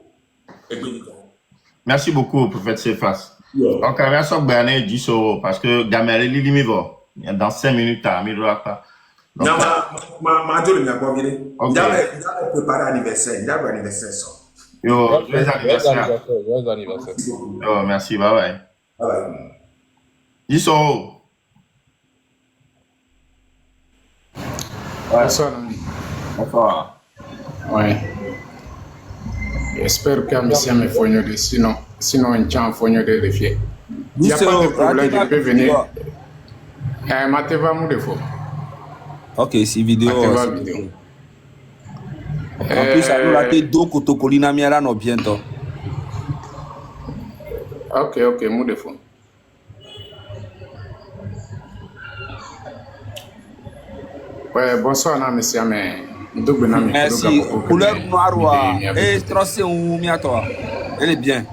Merci beaucoup prophète Cephas. Donc merci Berné Diso parce que Gamel Limivo dans 5 minutes à Miroaka. Ma jolie m'a pas viré. J'avais préparé anniversaire, j'avais anniversaire ça. Yo, joyeux anniversaire. Yo, merci, bye bye. Bye bye. Diso. Bonsoir. Bonsoir. Ouais. J'espère que monsieur me fourni de sinon un chant fourni de défier. Il n'y a pas de problème, je peux venir. Mateva mou défaut. Ok, c'est vidéo. Mateva vidéo. En plus, ça nous a été deux kotokolina miara no bientôt. Ok, mou défaut. Ouais, bonsoir, monsieur, mais. Merci. Couleur noire, et tracé ou miato. Elle est bien.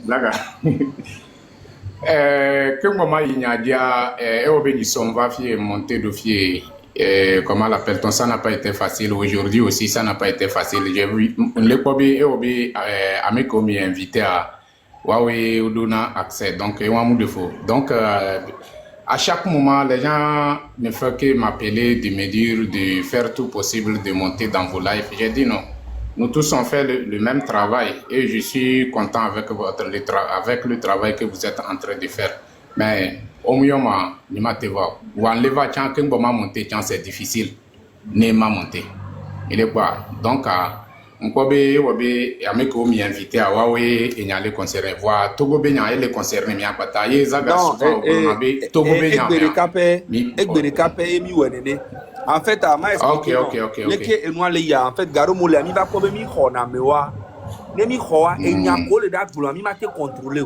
D'accord. Que moment il y a dia, on va faire monter de fier. Comment l'appelle-t-on? Ça n'a pas été facile. Aujourd'hui aussi, ça n'a pas été facile. J'ai vu le Kobe et Ameko m'y invité à Huawei Uduna accès. Donc, il y a un défaut. Donc, à chaque moment, les gens ne font que m'appeler, de me dire de faire tout possible de monter dans vos lives. J'ai dit non. Nous tous on fait le même travail et je suis content avec le travail que vous êtes en train de faire. Mais au mieux, ni mateva ou enleva tiens que bon monter tiens c'est difficile. Ne m'a monté. Il est quoi? Donc on peut avec m'y invité à Huawei et n'y aller concerner voir Togo Benya et les concerner mi apataye zaga souvent au Togo Benya en fait à ma expliqué que moi les ya en fait garo mo le mi ba ko be mi khona mewa ne mi khoa e nya ko le da bulo mi ma te contrôler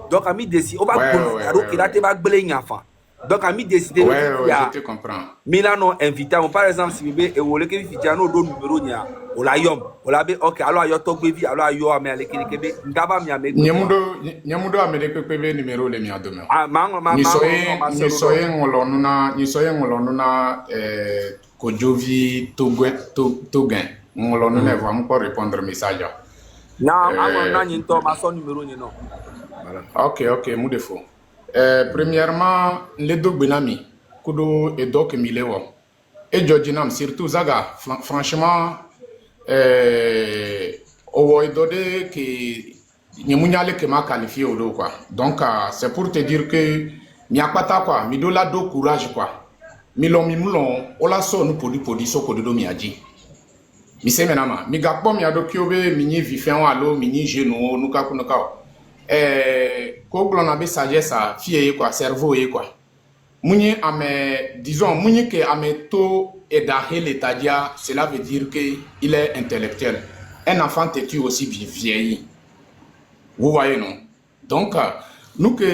donc ami décide on va garo ki da te ba gbele nya fa donc ami décider je te comprends Milano invité par exemple si bébé e wole ke fi jano do numéro nya o la yom o la be OK alors ayo to gbevi alors ayo ame ale kebe ngaba mi ame nyamudo ame de pepe numéro le mi adome ni soye ngolonuna kojovi togen Nous ne vamos pas répondre message. Non, ma son numéro non. Ok, mon défaut. Premièrement, les deux benami, kudo et donc milewo. Et Georginam, surtout Zaga, franchement, au idode que Nyemunyale que m'a qualifié au dos quoi. Donc, c'est pour te dire que mi akpata quoi, mi do la do courage quoi. Mi moulon, ola so nous podi so kodo mi aji. Mi se menama, mi gakpo mi ado kiobe mini vifan alo mini geno nuka kunuka. Ko glona be sagesse fie quoi, cerveau quoi. Mouni ame, disons, mouni que ame to et d'ahel tadia, cela veut dire que il est intellectuel. Un enfant têtu aussi vieilli. Vous voyez non? Donc, nous que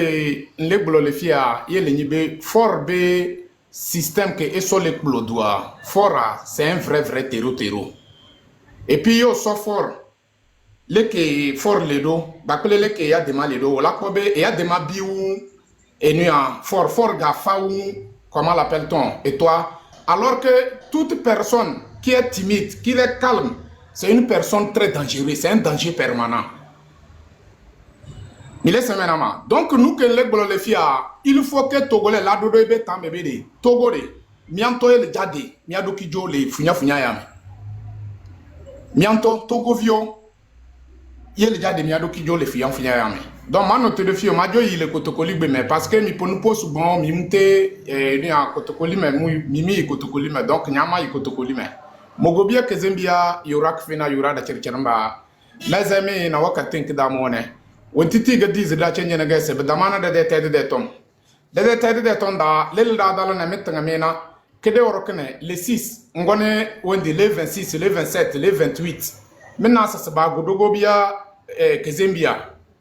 les blocs filles il y a fort be système que est sur les blocs doit fort c'est un vrai terreau. Et puis yo so fort les que fort les dos, bakle les que y a des mal les dos, la kobe y a des mal biou et nous fort gafaou comment l'appelle-t-on et toi alors que toute personne qui est timide, qui est calme, c'est une personne très dangereuse, c'est un danger permanent. Donc nous que les filles, il faut que Togolais la dodo ebe tambe bede Togolais mianto el jade miado kijo le funya yam mianto Togovio yel jade miado kijo le funya yam. Donc ma note de fille majo il kotokoli be mais parce que mi ponu po souvent mi mte ni a kotokoli me mimi kotokoli me donc nyama kotokoli me mogobia kezembia yorak fina yura da chercheramba lazami na wakati nkida mone Wentiti ga dizi da chenye na gese be damana de tede de ton. De tede de ton da lel da dalo na metanga mena kede orokene le 6 ngone wendi le 26 le 27 le 28 mena sa ba godogo bia kezembia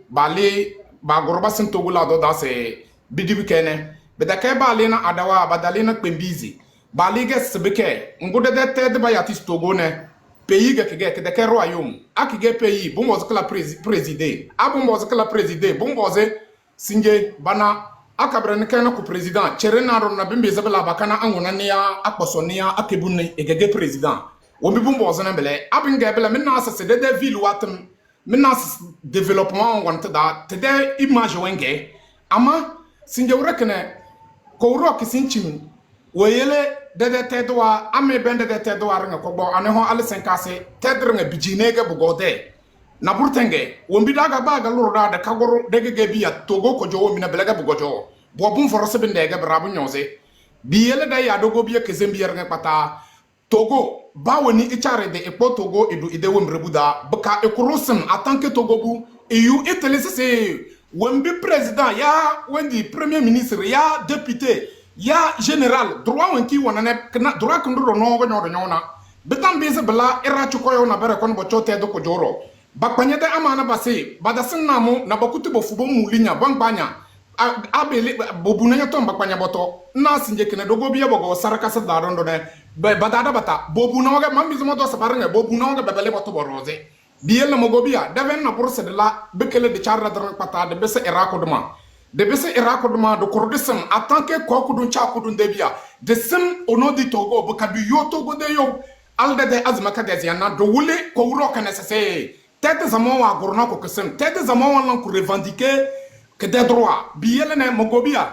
bali ba goroba sintogo la do da se bidibi kene be da ke bali na adawa badalina kpembizi bali ge sebeke ngode de tede ba yatis togo ne pays que de royaume akige pays bon boze que la présider abon boze que la présider bon boze singe bana akabrene kana ku président cherena ron na bimbe zabela bakana angona nia akposonia akebunne egege président wombi bon boze na bele abinga bele menna sa de ville watem menna développement wonta da te de image wenge ama singe urekene ko rock sinchim woyele de tedwa ame bende de tedwa ranga ko bo aneho ale senkase tedranga bijinege bugode na burtenge wombi daga baga lurda da kagoro dege biya togo ko jowo mina belega bugojo bo bun forose bende ga brabu nyose biyele da ya dogo biya kezembi ranga pata togo ba woni ichare de epo togo edu ide wombre buda baka ekurusem atanke togo bu eu etelese se wombi président ya wendi premier ministre ya député ya général droit wanki wanane kana droit kunduro no go nyona betam beze bla era chukoyo na bere kon bo chote do ko joro bakpanye de amana base badasin namu na bakutu bo fubo mulinya bangbanya abele bobunanya to bakpanya boto na sinje kene dogo biya bogo saraka sa darondo ne badada bata bobuna ga mambizo moto saparanga bobuna ga bebele boto boroze biel na mogobia deven na procédure la bekele de charra dara pata de bese era ko duma de bese erakoduma de kordisem en tant que kokudun chakudun debia de sem ono di Togo bokadu yo Togo de yo alde de azmaka de ziana do wule ko wuro kana sese tete zaman wa gorna ko kesem tete zaman wa lan ko revendiquer que des droits biyele ne mogobia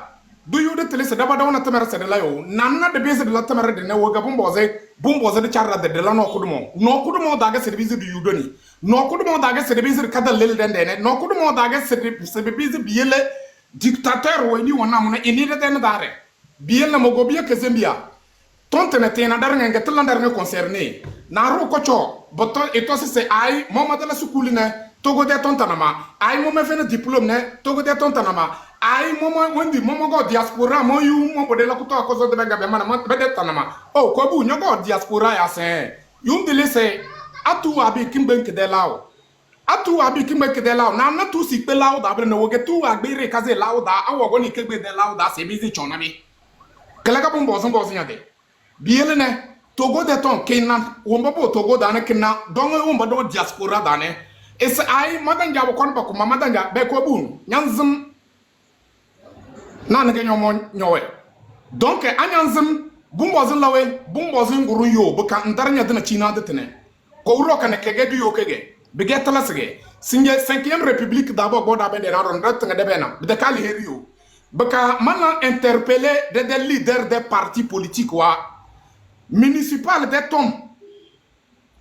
do yo de tele se daba dawna tamara se de la yo nanna de bese de la tamara de ne woga bomboze de charra de la no kudumo daga service du yudoni no kudumo daga service kada lel dende ne no kudumo daga service biyele dictateur woni wona mona inide den dare bien na mogobia kezembia tonte na tena dar nga tlan dar nga concerné na ro ko cho boto eto se ay moma de la sukuli ne togo de tonta na ma ay moma fena diplôme ne togo de tonta na ma ay moma wondi moma go diaspora mo yu mo de la kuto ko zo de nga be mana be de tanama o ko bu nyogo diaspora ya se yum de lese atu abi kimbenke de lao atu abi kimbenke de lao na tu si pe lao da bre no woge tu agbere kaze lao da awogo ni kegbe de lao da se bizi chona mi kelaga bombo zongo zinyade biele ne togo de ton kenan womba bo togo da ne kena dongo womba do diaspora da ne es ai madanja bo kon ba ko madanja be ko bun nyanzum na ne nyomo nyowe donc anyanzum bumbo zin lawe bumbo zin guru yo buka ndarnya dina china de tene Kouro kan kege du yo kege. Bege talasege. Singe 5e République d'abord boda ben de ron rat nga de benam. De kali herio. Baka mana interpeller des leaders des partis politiques wa municipal de tom.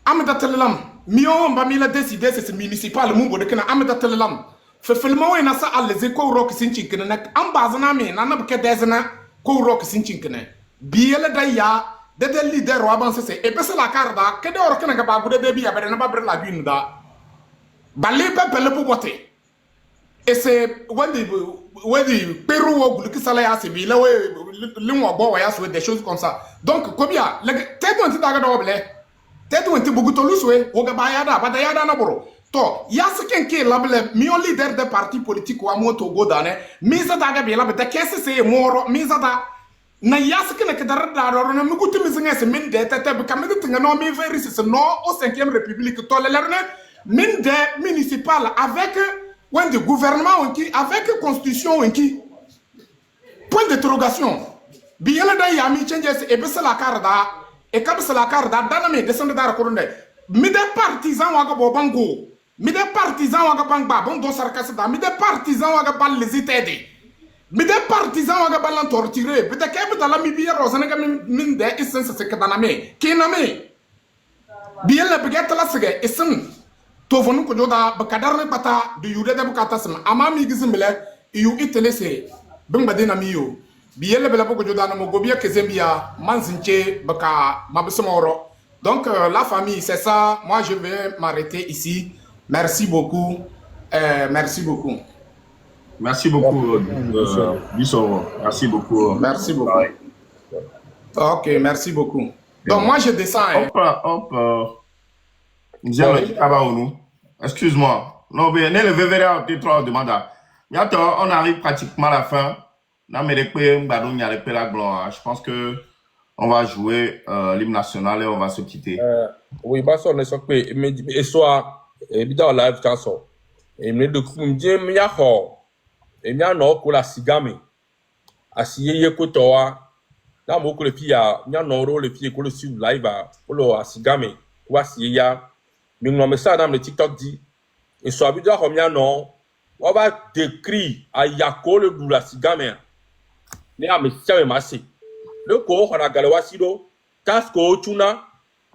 Amda telelam. Mio mba mila décider c'est municipal mumbo de kana amda telelam. Fefilma we nasa aleze ko rock sinchi kene nak ambazana me nana bke dezana ko rock sinchi kene. Biele da ya de leader wa ban c'est e pesa la carda ke de oro kana ba gude de biya bere na ba bre la bin da. Balle pepele po bote. Et c'est Wadi Pérou ou le Kisala ya se bi la we linwa bo ya so des choses comme ça. Donc kobia le teto anti daga do ble. Teto anti buguto luswe o ga bayada ba da yada na boro. To ya se kenke lable mi on leader de parti politique wa moto godane miza daga bi labe de kesse se moro miza da na ya se kene kedar da ro na mi gutu mi zinga se min de tete bi kamede tinga no mi very se no au 5e république to le lerne min de municipal avec when the gouvernement qui avec constitution qui point d'interrogation bien da ya mi changes e be la carda e ka be la carda dana me descendre da ko nde mi de partisan wa go bango mi de partisan wa go bangba bon do sarkas da mi de partisan wa go bal les itede mi de partisan wa go bal torturer be de ke be da la mi bi rosana ga min de essence se ka dana me kina me bien le beget la sege esen to fonu ko joda bakadar ne pata du yude de bukata sama amami gisimbele yu itelese bengba de na miyo biyele bela ko joda na mo gobia kezembia manzinche baka mabsomoro. Donc la famille c'est ça, moi je vais m'arrêter ici. Merci beaucoup. Merci beaucoup. Merci beaucoup Bissoro. Merci beaucoup. Merci beaucoup. OK, merci beaucoup. Donc moi je descends. Excuse-moi. Non, mais on arrive pratiquement à la fin. Je pense que on va jouer l'hymne national et on va se quitter. Oui, bah ça on est sûr que et soit évidemment live chanson. Et me de kumdie mia ho. Et mia no ko la sigame. Asiye ye ko toa. Na mo ko le pia, mia no ro le pia ko le sur live ko lo asigame. Ko asiye ya. Mais nous avons ça dans le TikTok dit. Et soit vidéo comme ya non, on va décrire à Yako le boula sigame. Ne a me tiens massé. Le ko on a galewa sido, tasko tuna,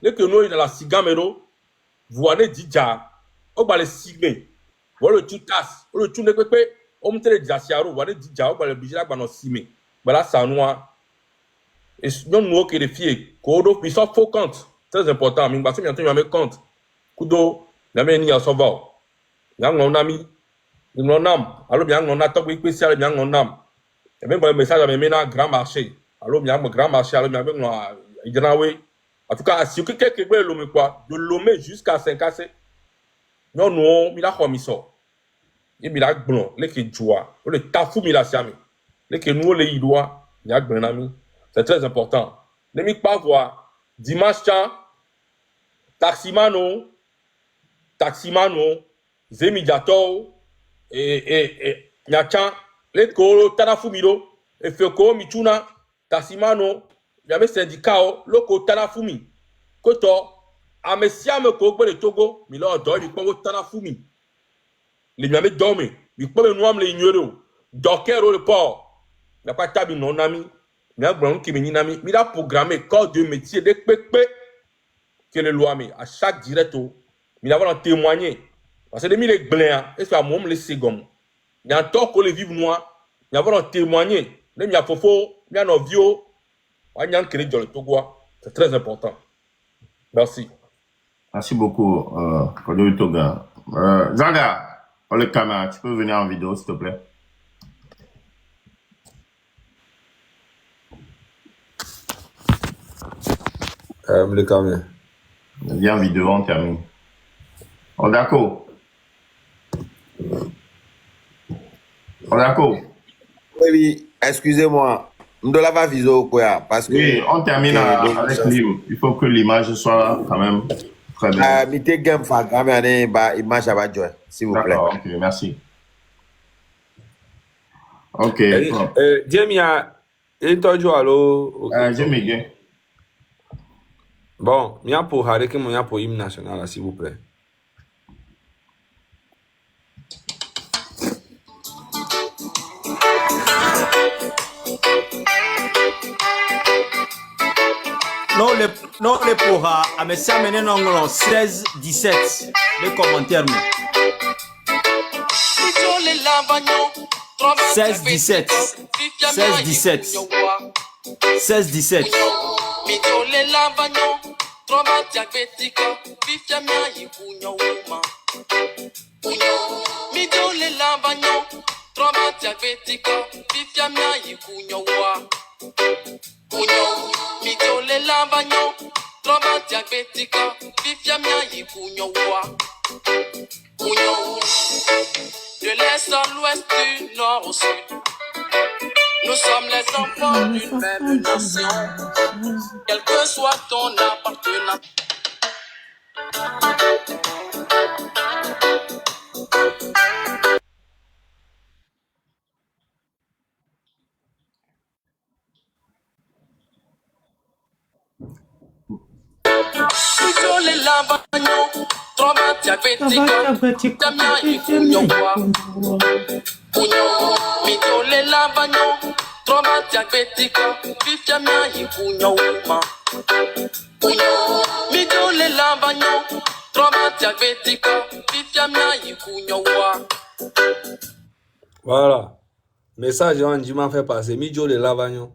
le que nous dans la sigame ro, voine dija, on va le sigme. Voilà tu tas, le tune pepe, on me tele jasiaro, voine dija, on va le bijila ba no sime. Voilà ça noa. Et non nous que les filles, ko do puis ça faut compte, très important, mais parce que bientôt il me compte. Kudo na me ni asova yang nami ni nam allo bien on a to spécial bien on nam et même un message à me na grand marché allo bien grand marché allo bien no idanawe en tout cas si quelque gbe Lomé quoi de Lomé jusqu'à 5AC non non mi la khomiso et mi la gbon le ke joie le tafu mi la siami le ke nous le idwa ya gbenami c'est très important ne mi pas voir dimanche taximano zemidiato et nyacha le ko tarafumiro e feko mituna taximano yame syndicat lo ko tarafumi koto amesiame ko gbe le Togo mi lo do li ko tarafumi le yame dorme mi ko be nuam le ignoro dokero le port na pas tabi non ami mi agbon ki mi nami mi da programmer corps de métier de pepe que le loi mais à chaque directo il avons témoigné parce que de les blancs et soit mom les secondes il y a un temps que les vivent noirs il avons témoigné les mia fofo mia no vio on y a créé dans le Togo c'est très important. Merci beaucoup pour le Togo. Zaga pour le caméra tu peux venir en vidéo s'il te plaît. Le caméra viens en vidéo on termine. On est d'accord. On est d'accord. Oui, excusez-moi. Ndola va viso quoi parce que oui, on termine avec l'image. Il faut que l'image soit quand même très bien. Mettez game fa caméra ba image va jouer s'il vous plaît. D'accord, OK, merci. OK. Jamia, et toi allo? Jamie. Bon, mia pour Hareke, mia pour hymne national, là, s'il vous plaît. Non, les pour mais ça mène en 16, 17. Les commentaires. 16, 17. 16, 17. 16, 17. De l'est à l'ouest, du nord au sud, nous sommes les enfants d'une même nation, quel que soit ton appartenance. Voilà. Message on dit m'a fait passer. Midjo le lavagnon.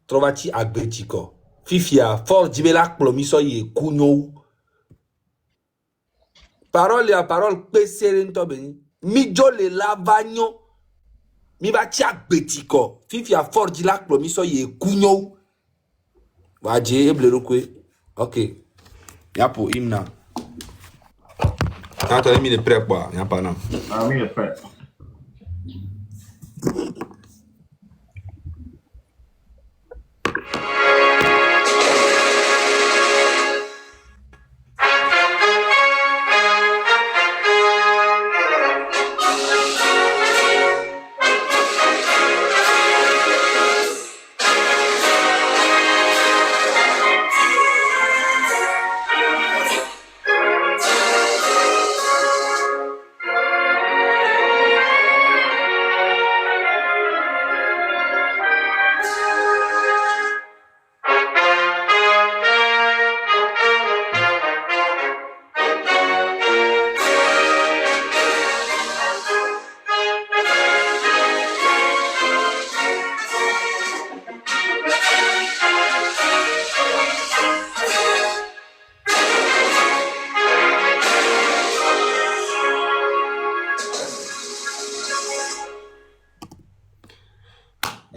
Trovati agbetico. Fifia fort dibela plomiso ye kunyo. Parole à parole pesere ntobeni. Midjo le lavagnon. Mi ba ti agbetico. Fifia fort dibela plomiso ye kunyo. Waje eblerokwe. OK. Y'a pour hymne. Quand tu as mis les prêts quoi, y'a pas non. Ah oui, le frère.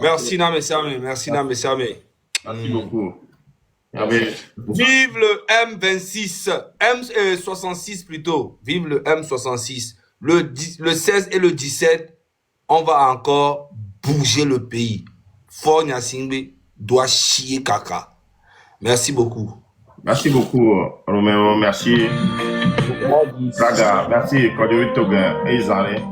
Merci, messieurs, merci, messieurs. Merci beaucoup. Vive le M26, M66 plutôt. Vive le M66. Le 16 et le 17, on va encore bouger le pays. Faure Gnassingbé doit chier caca. Merci beaucoup. Merci beaucoup, Roméo. Merci. Raga. Merci, Kodjovi Togun. Et Isaré.